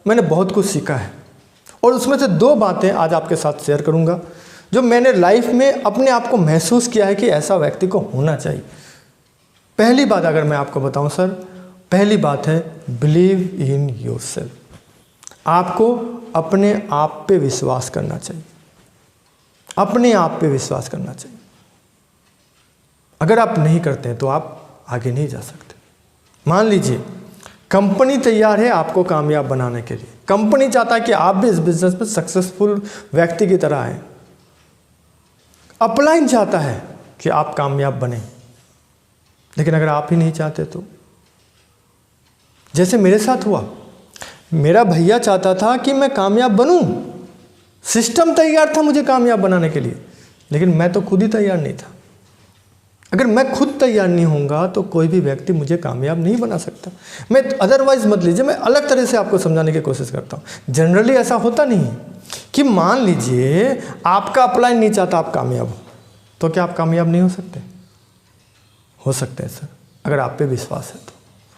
मैंने बहुत कुछ सीखा है, और उसमें से 2 बातें आज आपके साथ शेयर करूंगा जो मैंने लाइफ में अपने आप को महसूस किया है कि ऐसा व्यक्ति को होना चाहिए। पहली बात अगर मैं आपको बताऊं सर, पहली बात है बिलीव इन योरसेल्फ। आपको अपने आप पे विश्वास करना चाहिए, अपने आप पे विश्वास करना चाहिए। अगर आप नहीं करते हैं तो आप आगे नहीं जा सकते। मान लीजिए कंपनी तैयार है आपको कामयाब बनाने के लिए, कंपनी चाहता है कि आप भी इस बिजनेस में सक्सेसफुल व्यक्ति की तरह आए, अपलाइन चाहता है कि आप कामयाब बने, लेकिन अगर आप ही नहीं चाहते तो, जैसे मेरे साथ हुआ, मेरा भैया चाहता था कि मैं कामयाब बनूं, सिस्टम तैयार था मुझे कामयाब बनाने के लिए, लेकिन मैं तो खुद ही तैयार नहीं था। अगर मैं खुद तैयार नहीं होऊंगा तो कोई भी व्यक्ति मुझे कामयाब नहीं बना सकता। मैं अदरवाइज मत लीजिए, मैं अलग तरह से आपको समझाने की कोशिश करता हूँ। जनरली ऐसा होता नहीं है कि मान लीजिए आपका अपलाइन नहीं चाहता आप कामयाब हो, तो क्या आप कामयाब नहीं हो सकते? हो सकते हैं सर, अगर आप पे विश्वास है तो।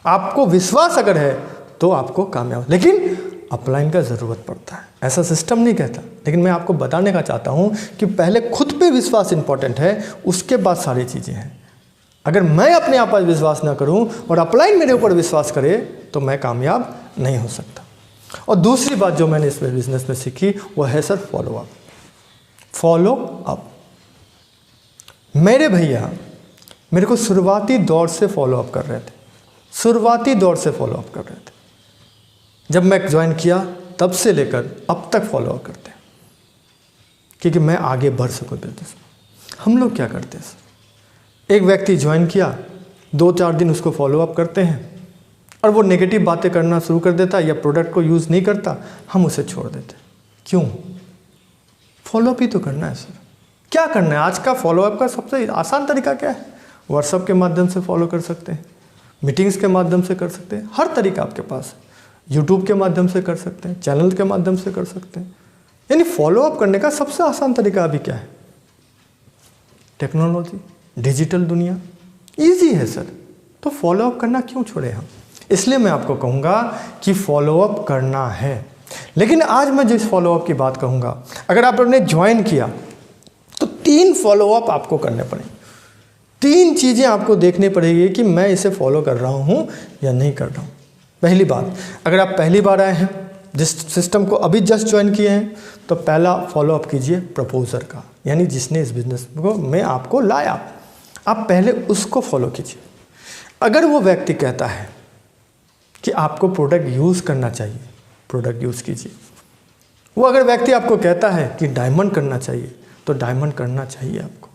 आपको विश्वास अगर है तो आपको कामयाब, लेकिन अपलाइन का ज़रूरत पड़ता है, ऐसा सिस्टम नहीं कहता। लेकिन मैं आपको बताने का चाहता हूँ कि पहले खुद पे विश्वास इंपॉर्टेंट है, उसके बाद सारी चीज़ें हैं। अगर मैं अपने आप पर विश्वास ना करूँ और अपलाइन मेरे ऊपर विश्वास करे तो मैं कामयाब नहीं हो सकता। और दूसरी बात जो मैंने इस बिज़नेस में सीखी वो है sir follow up. Follow up. मेरे भैया मेरे को शुरुआती दौर से फॉलो अप कर रहे थे, शुरुआती दौर से फॉलो अप कर रहे थे। जब मैं ज्वाइन किया तब से लेकर अब तक फॉलो अप करते हैं, क्योंकि मैं आगे बढ़ सकूं बिजनेस में। हम लोग क्या करते हैं सर, एक व्यक्ति ज्वाइन किया, 2-4 दिन उसको फॉलो अप करते हैं और वो नेगेटिव बातें करना शुरू कर देता या प्रोडक्ट को यूज़ नहीं करता, हम उसे छोड़ देते। क्यों? फॉलो अप ही तो करना है सर। क्या करना है? आज का फॉलो अप का सबसे आसान तरीका क्या है? व्हाट्सएप के माध्यम से फॉलो कर सकते हैं, मीटिंग्स के माध्यम से कर सकते हैं, हर तरीका आपके पास है। यूट्यूब के माध्यम से कर सकते हैं, चैनल के माध्यम से कर सकते हैं। यानी फॉलो अप करने का सबसे आसान तरीका अभी क्या है? टेक्नोलॉजी, डिजिटल दुनिया, इजी है सर। तो फॉलो अप करना क्यों छोड़े हम? इसलिए मैं आपको कहूँगा कि फॉलो अप करना है। लेकिन आज मैं जिस फॉलो अप की बात कहूँगा, अगर आपने ज्वाइन किया तो 3 फॉलो अप आपको करने पड़ेंगे। 3 चीज़ें आपको देखनी पड़ेगी कि मैं इसे फॉलो कर रहा हूँ या नहीं कर रहा हूँ। पहली बात, अगर आप पहली बार आए हैं, जिस सिस्टम को अभी जस्ट ज्वाइन किए हैं, तो पहला फॉलो अप कीजिए प्रपोजर का, यानी जिसने इस बिजनेस को में आपको लाया, आप पहले उसको फॉलो कीजिए। अगर वो व्यक्ति कहता है कि आपको प्रोडक्ट यूज़ करना चाहिए, प्रोडक्ट यूज़ कीजिए। वो अगर व्यक्ति आपको कहता है कि डायमंड करना चाहिए तो डायमंड करना चाहिए आपको।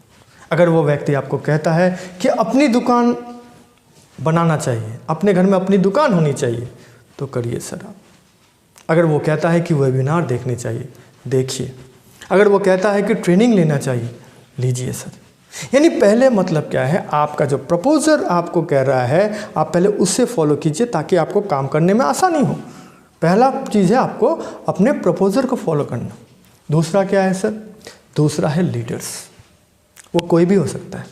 अगर वो व्यक्ति आपको कहता है कि अपनी दुकान बनाना चाहिए, अपने घर में अपनी दुकान होनी चाहिए, तो करिए सर आप। अगर वो कहता है कि वेबिनार देखने चाहिए, देखिए। अगर वो कहता है कि ट्रेनिंग लेना चाहिए, लीजिए सर। यानी पहले मतलब क्या है, आपका जो प्रपोजर आपको कह रहा है आप पहले उससे फॉलो कीजिए ताकि आपको काम करने में आसानी हो। पहला चीज़ है आपको अपने प्रपोजर को फॉलो करना। दूसरा क्या है सर? दूसरा है लीडर्स। वो कोई भी हो सकता है,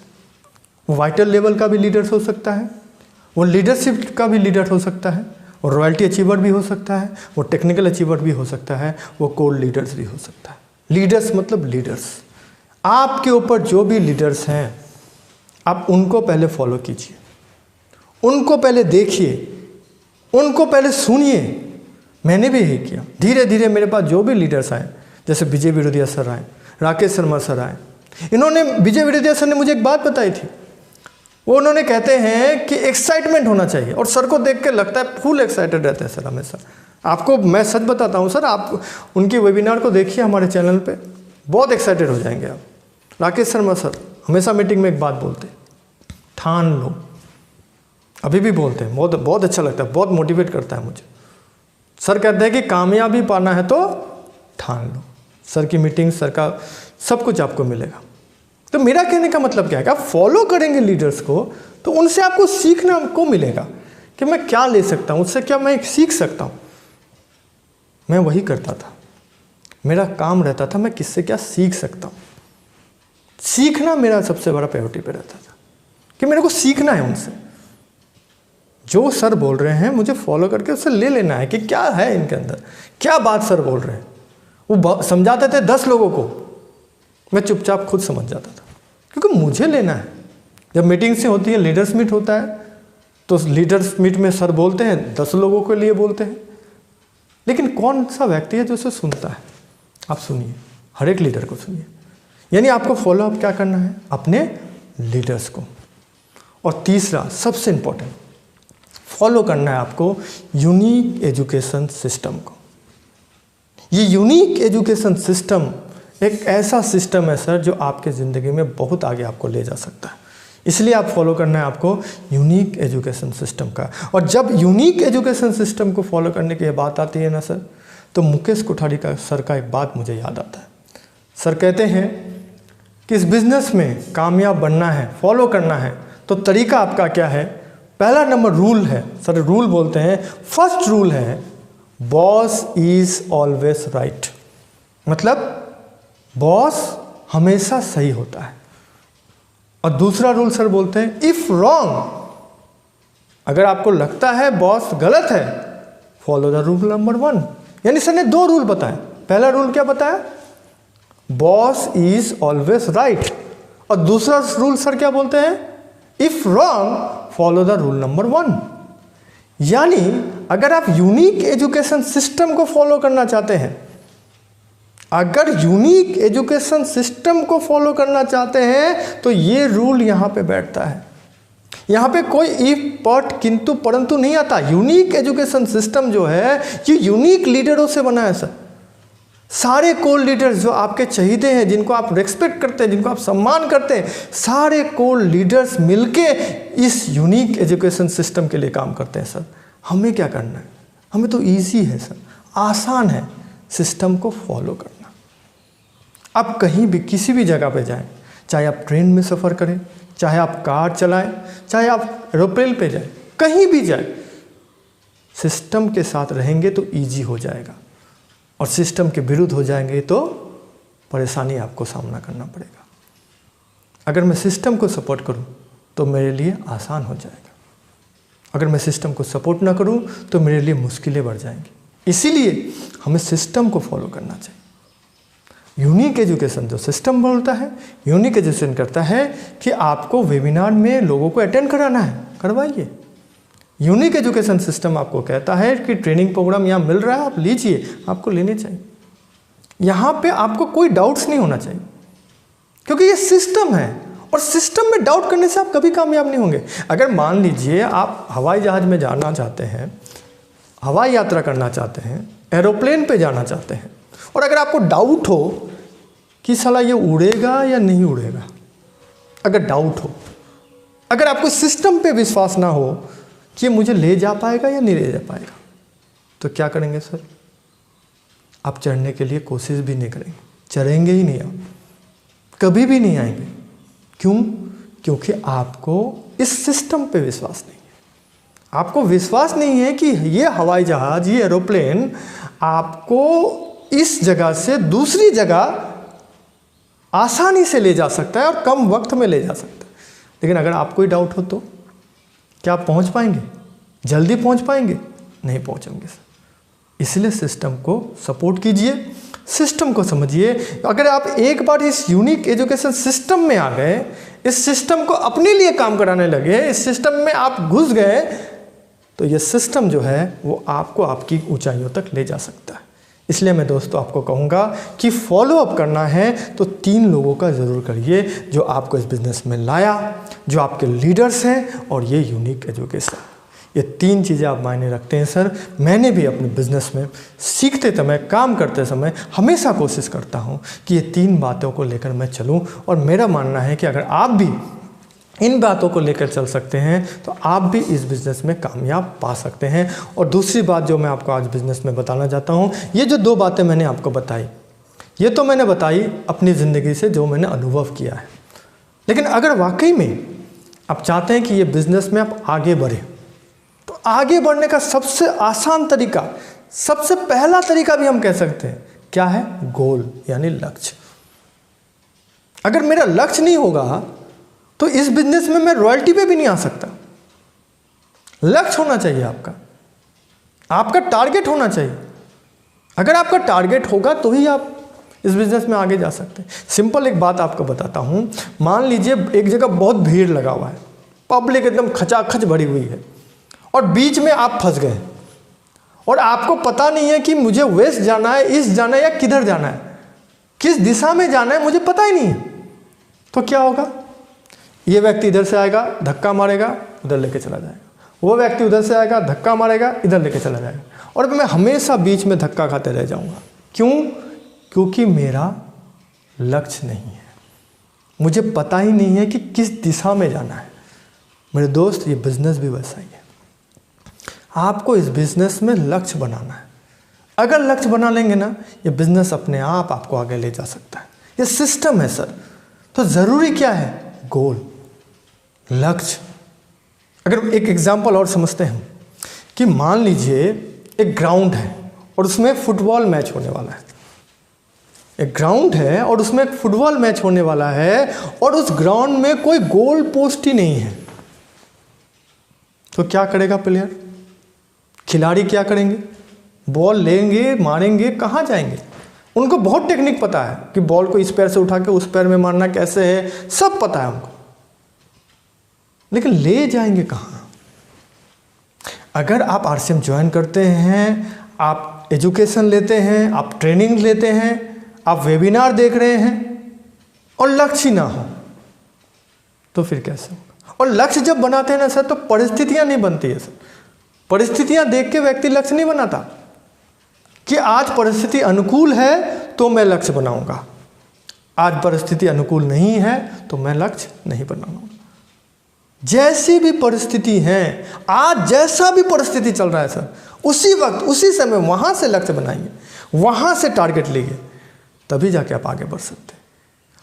वो वाइटल लेवल का भी लीडर्स हो सकता है, वो लीडरशिप का भी लीडर हो सकता है, वो रॉयल्टी अचीवर भी हो सकता है, वो टेक्निकल अचीवर भी हो सकता है, वो कोर लीडर्स भी हो सकता है। लीडर्स मतलब लीडर्स, आपके ऊपर जो भी लीडर्स हैं आप उनको पहले फॉलो कीजिए, उनको पहले देखिए, उनको पहले सुनिए। मैंने भी यही किया। धीरे धीरे मेरे पास जो भी लीडर्स आए, जैसे विजय विरोधिया सर आए, राकेश शर्मा सर आए, इन्होंने, विजय विरोधिया सर ने मुझे एक बात बताई थी। वो उन्होंने कहते हैं कि एक्साइटमेंट होना चाहिए, और सर को देख के लगता है फुल एक्साइटेड रहते हैं सर हमेशा। आपको मैं सच बताता हूँ सर, आप उनकी वेबिनार को देखिए हमारे चैनल पे, बहुत एक्साइटेड हो जाएंगे आप। राकेश शर्मा सर हमेशा मीटिंग में एक बात बोलते हैं, ठान लो। अभी भी बोलते हैं, बहुत बहुत अच्छा लगता है, बहुत मोटिवेट करता है मुझे। सर कहते हैं कि कामयाबी पाना है तो ठान लो। सर की मीटिंग, सर का सब कुछ आपको मिलेगा। तो मेरा कहने का मतलब क्या है कि आप फॉलो करेंगे लीडर्स को तो उनसे आपको सीखना को मिलेगा कि मैं क्या ले सकता हूँ, उससे क्या मैं सीख सकता हूँ। मैं वही करता था, मेरा काम रहता था मैं किससे क्या सीख सकता हूँ। सीखना मेरा सबसे बड़ा प्रायोरिटी पे रहता था कि मेरे को सीखना है उनसे। जो सर बोल रहे हैं मुझे फॉलो करके उससे ले लेना है कि क्या है इनके अंदर, क्या बात सर बोल रहे हैं। वो समझाते थे 10 लोगों को, मैं चुपचाप खुद समझ जाता था क्योंकि मुझे लेना है। जब मीटिंग से होती है, लीडर्स मीट होता है, तो लीडर्स मीट में सर बोलते हैं, 10 लोगों के लिए बोलते हैं, लेकिन कौन सा व्यक्ति है जो उसे सुनता है? आप सुनिए, हर एक लीडर को सुनिए। यानी आपको फॉलो अप क्या करना है? अपने लीडर्स को। और तीसरा सबसे इंपॉर्टेंट, फॉलो करना है आपको यूनिक एजुकेशन सिस्टम को। ये यूनिक एजुकेशन सिस्टम एक ऐसा सिस्टम है सर जो आपके ज़िंदगी में बहुत आगे आपको ले जा सकता है। इसलिए आप फॉलो करना है आपको यूनिक एजुकेशन सिस्टम का। और जब यूनिक एजुकेशन सिस्टम को फॉलो करने की बात आती है ना सर, तो मुकेश कोठारी का सर का एक बात मुझे याद आता है। सर कहते हैं कि इस बिज़नेस में कामयाब बनना है, फॉलो करना है, तो तरीका आपका क्या है? पहला नंबर रूल है, सर रूल बोलते हैं, फर्स्ट रूल है बॉस इज ऑलवेज राइट। मतलब बॉस हमेशा सही होता है। और दूसरा रूल सर बोलते हैं इफ रॉन्ग, अगर आपको लगता है बॉस गलत है, फॉलो द रूल नंबर 1। यानी सर ने 2 रूल बताए। पहला रूल क्या बताया? Boss is always right. और दूसरा रूल सर क्या बोलते हैं? If wrong follow the rule number 1। यानी अगर आप यूनिक एजुकेशन सिस्टम को फॉलो करना चाहते हैं, अगर यूनिक एजुकेशन सिस्टम को फॉलो करना चाहते हैं तो ये रूल यहाँ पे बैठता है। यहाँ पे कोई इफ, बट, किंतु, परंतु नहीं आता। यूनिक एजुकेशन सिस्टम जो है ये यूनिक लीडरों से बना है सर। सारे कोर लीडर्स जो आपके चहीते हैं, जिनको आप रेस्पेक्ट करते हैं, जिनको आप सम्मान करते हैं, सारे कोर लीडर्स मिलके इस यूनिक एजुकेशन सिस्टम के लिए काम करते हैं सर। हमें क्या करना है? हमें तो इजी है सर, आसान है सिस्टम को फॉलो करना। आप कहीं भी किसी भी जगह पे जाएं, चाहे आप ट्रेन में सफ़र करें, चाहे आप कार चलाएं, चाहे आप एरोप्लेन पे जाएं, कहीं भी जाएं, सिस्टम के साथ रहेंगे तो इजी हो जाएगा। और सिस्टम के विरुद्ध हो जाएंगे तो परेशानी आपको सामना करना पड़ेगा। अगर मैं सिस्टम को सपोर्ट करूं तो मेरे लिए आसान हो जाएगा, अगर मैं सिस्टम को सपोर्ट ना करूं तो मेरे लिए मुश्किलें बढ़ जाएंगी। इसीलिए हमें सिस्टम को फॉलो करना चाहिए। यूनिक एजुकेशन जो सिस्टम बोलता है, यूनिक एजुकेशन करता है कि आपको वेबिनार में लोगों को अटेंड कराना है, करवाइए। यूनिक एजुकेशन सिस्टम आपको कहता है कि ट्रेनिंग प्रोग्राम यहाँ मिल रहा है, आप लीजिए, आपको लेने चाहिए। यहाँ पे आपको कोई डाउट्स नहीं होना चाहिए क्योंकि ये सिस्टम है, और सिस्टम में डाउट करने से आप कभी कामयाब नहीं होंगे। अगर मान लीजिए आप हवाई जहाज़ में जाना चाहते हैं, हवाई यात्रा करना चाहते हैं, एरोप्लेन पे जाना चाहते हैं, और अगर आपको डाउट हो कि साला ये उड़ेगा या नहीं उड़ेगा, अगर डाउट हो, अगर आपको सिस्टम पे विश्वास ना हो कि ये मुझे ले जा पाएगा या नहीं ले जा पाएगा, तो क्या करेंगे सर? आप चढ़ने के लिए कोशिश भी नहीं करेंगे, चढ़ेंगे ही नहीं, आप कभी भी नहीं आएंगे। क्यों? क्योंकि आपको इस सिस्टम पे विश्वास नहीं है। आपको विश्वास नहीं है कि ये हवाई जहाज, ये एरोप्लेन आपको इस जगह से दूसरी जगह आसानी से ले जा सकता है और कम वक्त में ले जा सकता है। लेकिन अगर आपको ही डाउट हो तो क्या आप पहुंच पाएंगे? जल्दी पहुंच पाएंगे? नहीं पहुंचेंगे सर। इसलिए सिस्टम को सपोर्ट कीजिए, सिस्टम को समझिए। अगर आप एक बार इस यूनिक एजुकेशन सिस्टम में आ गए, इस सिस्टम को अपने लिए काम कराने लगे, इस सिस्टम में आप घुस गए, तो ये सिस्टम जो है वो आपको आपकी ऊंचाइयों तक ले जा सकता है। इसलिए मैं दोस्तों आपको कहूँगा कि फॉलो अप करना है तो 3 लोगों का ज़रूर करिए, जो आपको इस बिज़नेस में लाया, जो आपके लीडर्स हैं, और ये यूनिक एजुकेशन। ये 3 चीज़ें आप मायने रखते हैं सर। मैंने भी अपने बिज़नेस में सीखते समय, काम करते समय हमेशा कोशिश करता हूँ कि ये 3 बातों को लेकर मैं चलूँ, और मेरा मानना है कि अगर आप भी इन बातों को लेकर चल सकते हैं तो आप भी इस बिज़नेस में कामयाब पा सकते हैं। और दूसरी बात जो मैं आपको आज बिज़नेस में बताना चाहता हूँ, ये जो 2 बातें मैंने आपको बताई, ये तो मैंने बताई अपनी ज़िंदगी से, जो मैंने अनुभव किया है। लेकिन अगर वाकई में आप चाहते हैं कि ये बिज़नेस में आप आगे बढ़ें, तो आगे बढ़ने का सबसे आसान तरीका, सबसे पहला तरीका भी हम कह सकते हैं, क्या है? गोल, यानी लक्ष्य। अगर मेरा लक्ष्य नहीं होगा तो इस बिजनेस में मैं रॉयल्टी पे भी नहीं आ सकता। लक्ष्य होना चाहिए आपका, आपका टारगेट होना चाहिए। अगर आपका टारगेट होगा तो ही आप इस बिजनेस में आगे जा सकते हैं। सिंपल एक बात आपको बताता हूँ। मान लीजिए एक जगह बहुत भीड़ लगा हुआ है, पब्लिक एकदम खचाखच भरी हुई है, और बीच में आप फंस गए, और आपको पता नहीं है कि मुझे वेस्ट जाना है, ईस्ट जाना है, या किधर जाना है, किस दिशा में जाना है, मुझे पता ही नहीं है। तो क्या होगा? ये व्यक्ति इधर से आएगा, धक्का मारेगा, उधर लेके चला जाएगा, वो व्यक्ति उधर से आएगा, धक्का मारेगा, इधर लेके चला जाएगा, और मैं हमेशा बीच में धक्का खाते रह जाऊंगा। क्यों? क्योंकि मेरा लक्ष्य नहीं है, मुझे पता ही नहीं है कि किस दिशा में जाना है। मेरे दोस्त, ये बिजनेस भी वैसा ही है। आपको इस बिजनेस में लक्ष्य बनाना है। अगर लक्ष्य बना लेंगे ना, ये बिजनेस अपने आप आपको आगे ले जा सकता है। ये सिस्टम है सर। तो ज़रूरी क्या है? गोल, लक्ष्य। अगर एक एग्जांपल और समझते हैं कि मान लीजिए एक ग्राउंड है और उसमें फुटबॉल मैच होने वाला है। एक ग्राउंड है और उसमें एक फुटबॉल मैच होने वाला है, और उस ग्राउंड में कोई गोल पोस्ट ही नहीं है। तो क्या करेगा प्लेयर? खिलाड़ी क्या करेंगे? बॉल लेंगे, मारेंगे, कहाँ जाएंगे? उनको बहुत टेक्निक पता है कि बॉल को इस पैर से उठा के उस पैर में मारना कैसे है, सब पता है उनको। लेकिन ले जाएंगे कहाँ? अगर आप आरसीएम ज्वाइन करते हैं, आप एजुकेशन लेते हैं, आप ट्रेनिंग लेते हैं, आप वेबिनार देख रहे हैं, और लक्ष्य ना हो, तो फिर कैसे होगा? और लक्ष्य जब बनाते हैं ना सर, तो परिस्थितियां नहीं बनती है सर। परिस्थितियां देख के व्यक्ति लक्ष्य नहीं बनाता कि आज परिस्थिति अनुकूल है तो मैं लक्ष्य बनाऊंगा, आज परिस्थिति अनुकूल नहीं है तो मैं लक्ष्य नहीं बनाऊंगा। जैसी भी परिस्थिति है, आज जैसा भी परिस्थिति चल रहा है सर, उसी वक्त, उसी समय वहां से लक्ष्य बनाइए, वहां से टारगेट लीजिए, तभी जाके आप आगे बढ़ सकते हैं।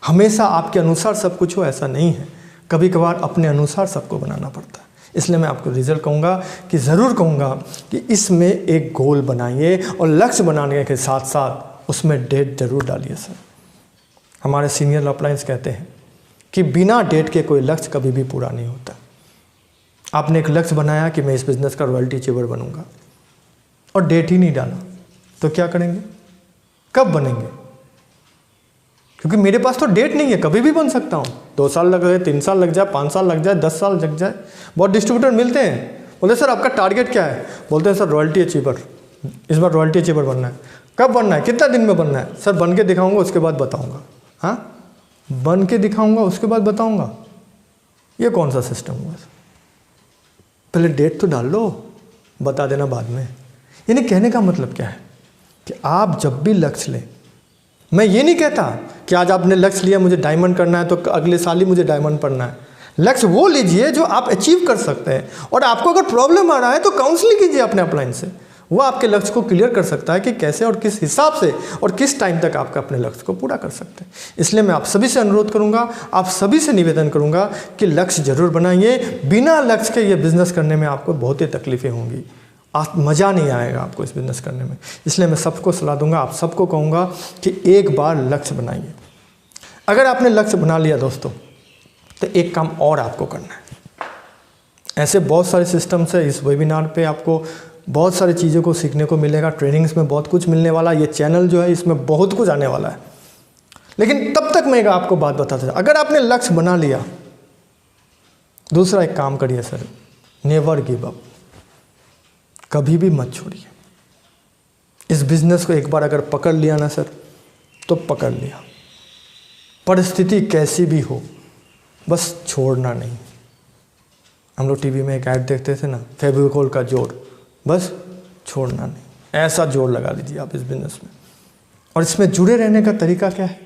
हमेशा आपके अनुसार सब कुछ हो ऐसा नहीं है, कभी कभार अपने अनुसार सबको बनाना पड़ता है। इसलिए मैं आपको रिजल्ट कहूँगा कि ज़रूर कहूँगा कि इसमें एक गोल बनाइए, और लक्ष्य बनाने के साथ साथ उसमें डेट जरूर डालिए सर। हमारे सीनियर अपलाइंस कहते हैं कि बिना डेट के कोई लक्ष्य कभी भी पूरा नहीं होता। आपने एक लक्ष्य बनाया कि मैं इस बिज़नेस का रॉयल्टी अचीवर बनूंगा, और डेट ही नहीं डाला, तो क्या करेंगे? कब बनेंगे? क्योंकि मेरे पास तो डेट नहीं है, कभी भी बन सकता हूँ। 2 साल लग जाए, 3 साल लग जाए, 5 साल लग जाए, 10 साल लग जाए। बहुत डिस्ट्रीब्यूटर मिलते हैं, बोलते सर आपका टारगेट क्या है? बोलते हैं सर रॉयल्टी अचीवर, इस बार रॉयल्टी अचीवर बनना है। कब बनना है? कितना दिन में बनना है? सर बन के दिखाऊंगा, उसके बाद बताऊंगा। हाँ, बन के दिखाऊंगा, उसके बाद बताऊंगा। ये कौन सा सिस्टम हुआ? पहले डेट तो डाल लो, बता देना बाद में। यानी कहने का मतलब क्या है कि आप जब भी लक्ष्य लें, मैं ये नहीं कहता कि आज आपने लक्ष्य लिया मुझे डायमंड करना है तो अगले साल ही मुझे डायमंड पढ़ना है। लक्ष्य वो लीजिए जो आप अचीव कर सकते हैं, और आपको अगर प्रॉब्लम आ रहा है तो काउंसलिंग कीजिए अपने अपलाइन से। वो आपके लक्ष्य को क्लियर कर सकता है कि कैसे और किस हिसाब से और किस टाइम तक आपका अपने लक्ष्य को पूरा कर सकते हैं। इसलिए मैं आप सभी से अनुरोध करूंगा, आप सभी से निवेदन करूंगा कि लक्ष्य जरूर बनाइए। बिना लक्ष्य के ये बिजनेस करने में आपको बहुत ही तकलीफें होंगी, मज़ा नहीं आएगा आपको इस बिज़नेस करने में। इसलिए मैं सबको सलाह दूंगा, आप सबको कहूँगा कि एक बार लक्ष्य बनाइए। अगर आपने लक्ष्य बना लिया दोस्तों, तो एक काम और आपको करना है। ऐसे बहुत सारे सिस्टम्स है, इस वेबिनार पे आपको बहुत सारी चीज़ों को सीखने को मिलेगा, ट्रेनिंग्स में बहुत कुछ मिलने वाला है, ये चैनल जो है इसमें बहुत कुछ आने वाला है। लेकिन तब तक मैं आपको बात बताता था, अगर आपने लक्ष्य बना लिया, दूसरा एक काम करिए सर, नेवर गिव अप, कभी भी मत छोड़िए। इस बिज़नेस को एक बार अगर पकड़ लिया ना सर, तो पकड़ लिया, परिस्थिति कैसी भी हो, बस छोड़ना नहीं। हम लोग टीवी में एक ऐड देखते थे ना, फेविकोल का जोर, बस छोड़ना नहीं, ऐसा जोर लगा लीजिए आप इस बिज़नेस में। और इसमें जुड़े रहने का तरीका क्या है?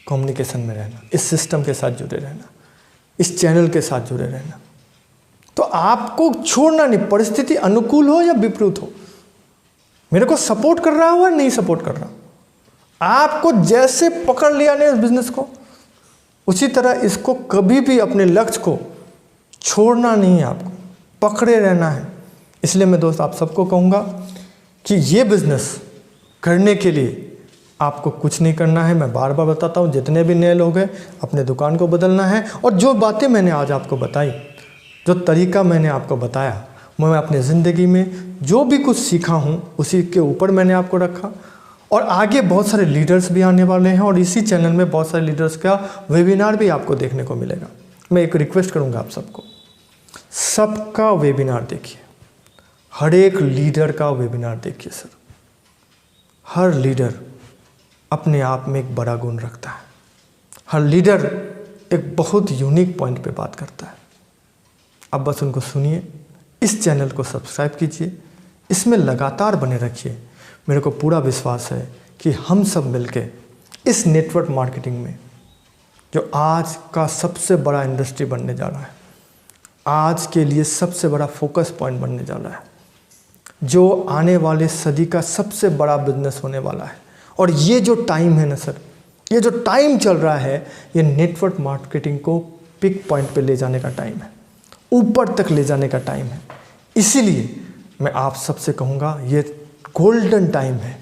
कम्युनिकेशन में रहना, इस सिस्टम के साथ जुड़े रहना, इस चैनल के साथ जुड़े रहना। तो आपको छोड़ना नहीं, परिस्थिति अनुकूल हो या विपरीत हो, मेरे को सपोर्ट कर रहा हो या नहीं सपोर्ट कर रहा, आपको जैसे पकड़ लिया ने इस बिज़नेस को, उसी तरह इसको कभी भी अपने लक्ष्य को छोड़ना नहीं है, आपको पकड़े रहना है। इसलिए मैं दोस्त आप सबको कहूँगा कि ये बिज़नेस करने के लिए आपको कुछ नहीं करना है। मैं बार बार बताता हूँ, जितने भी नए लोग हैं अपने दुकान को बदलना है, और जो बातें मैंने आज आपको बताई, जो तरीका मैंने आपको बताया, मैं अपनी ज़िंदगी में जो भी कुछ सीखा हूँ उसी के ऊपर मैंने आपको रखा। और आगे बहुत सारे लीडर्स भी आने वाले हैं, और इसी चैनल में बहुत सारे लीडर्स का वेबिनार भी आपको देखने को मिलेगा। मैं एक रिक्वेस्ट करूँगा आप सबको, सबका वेबिनार देखिए, हर एक लीडर का वेबिनार देखिए सर। हर लीडर अपने आप में एक बड़ा गुण रखता है, हर लीडर एक बहुत यूनिक पॉइंट पे बात करता है। अब बस उनको सुनिए, इस चैनल को सब्सक्राइब कीजिए, इसमें लगातार बने रखिए। मेरे को पूरा विश्वास है कि हम सब मिलके इस नेटवर्क मार्केटिंग में, जो आज का सबसे बड़ा इंडस्ट्री बनने जा रहा है, आज के लिए सबसे बड़ा फोकस पॉइंट बनने जा रहा है, जो आने वाले सदी का सबसे बड़ा बिजनेस होने वाला है। और ये जो टाइम है ना सर, ये जो टाइम चल रहा है, ये नेटवर्क मार्केटिंग को पिक पॉइंट पे ले जाने का टाइम है, ऊपर तक ले जाने का टाइम है। इसीलिए मैं आप सबसे कहूँगा, ये गोल्डन टाइम है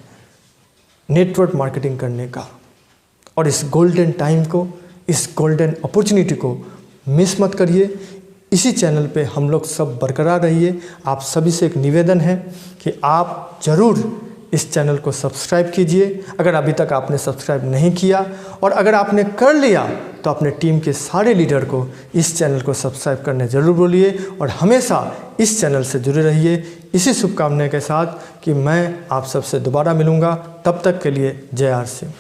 नेटवर्क मार्केटिंग करने का, और इस गोल्डन टाइम को, इस गोल्डन अपॉर्चुनिटी को मिस मत करिए। इसी चैनल पे हम लोग सब बरकरार रहिए। आप सभी से एक निवेदन है कि आप ज़रूर इस चैनल को सब्सक्राइब कीजिए, अगर अभी तक आपने सब्सक्राइब नहीं किया, और अगर आपने कर लिया तो अपने टीम के सारे लीडर को इस चैनल को सब्सक्राइब करने ज़रूर बोलिए, और हमेशा इस चैनल से जुड़े रहिए। इसी शुभकामना के साथ कि मैं आप सबसे दोबारा मिलूँगा, तब तक के लिए जय आर सिंह।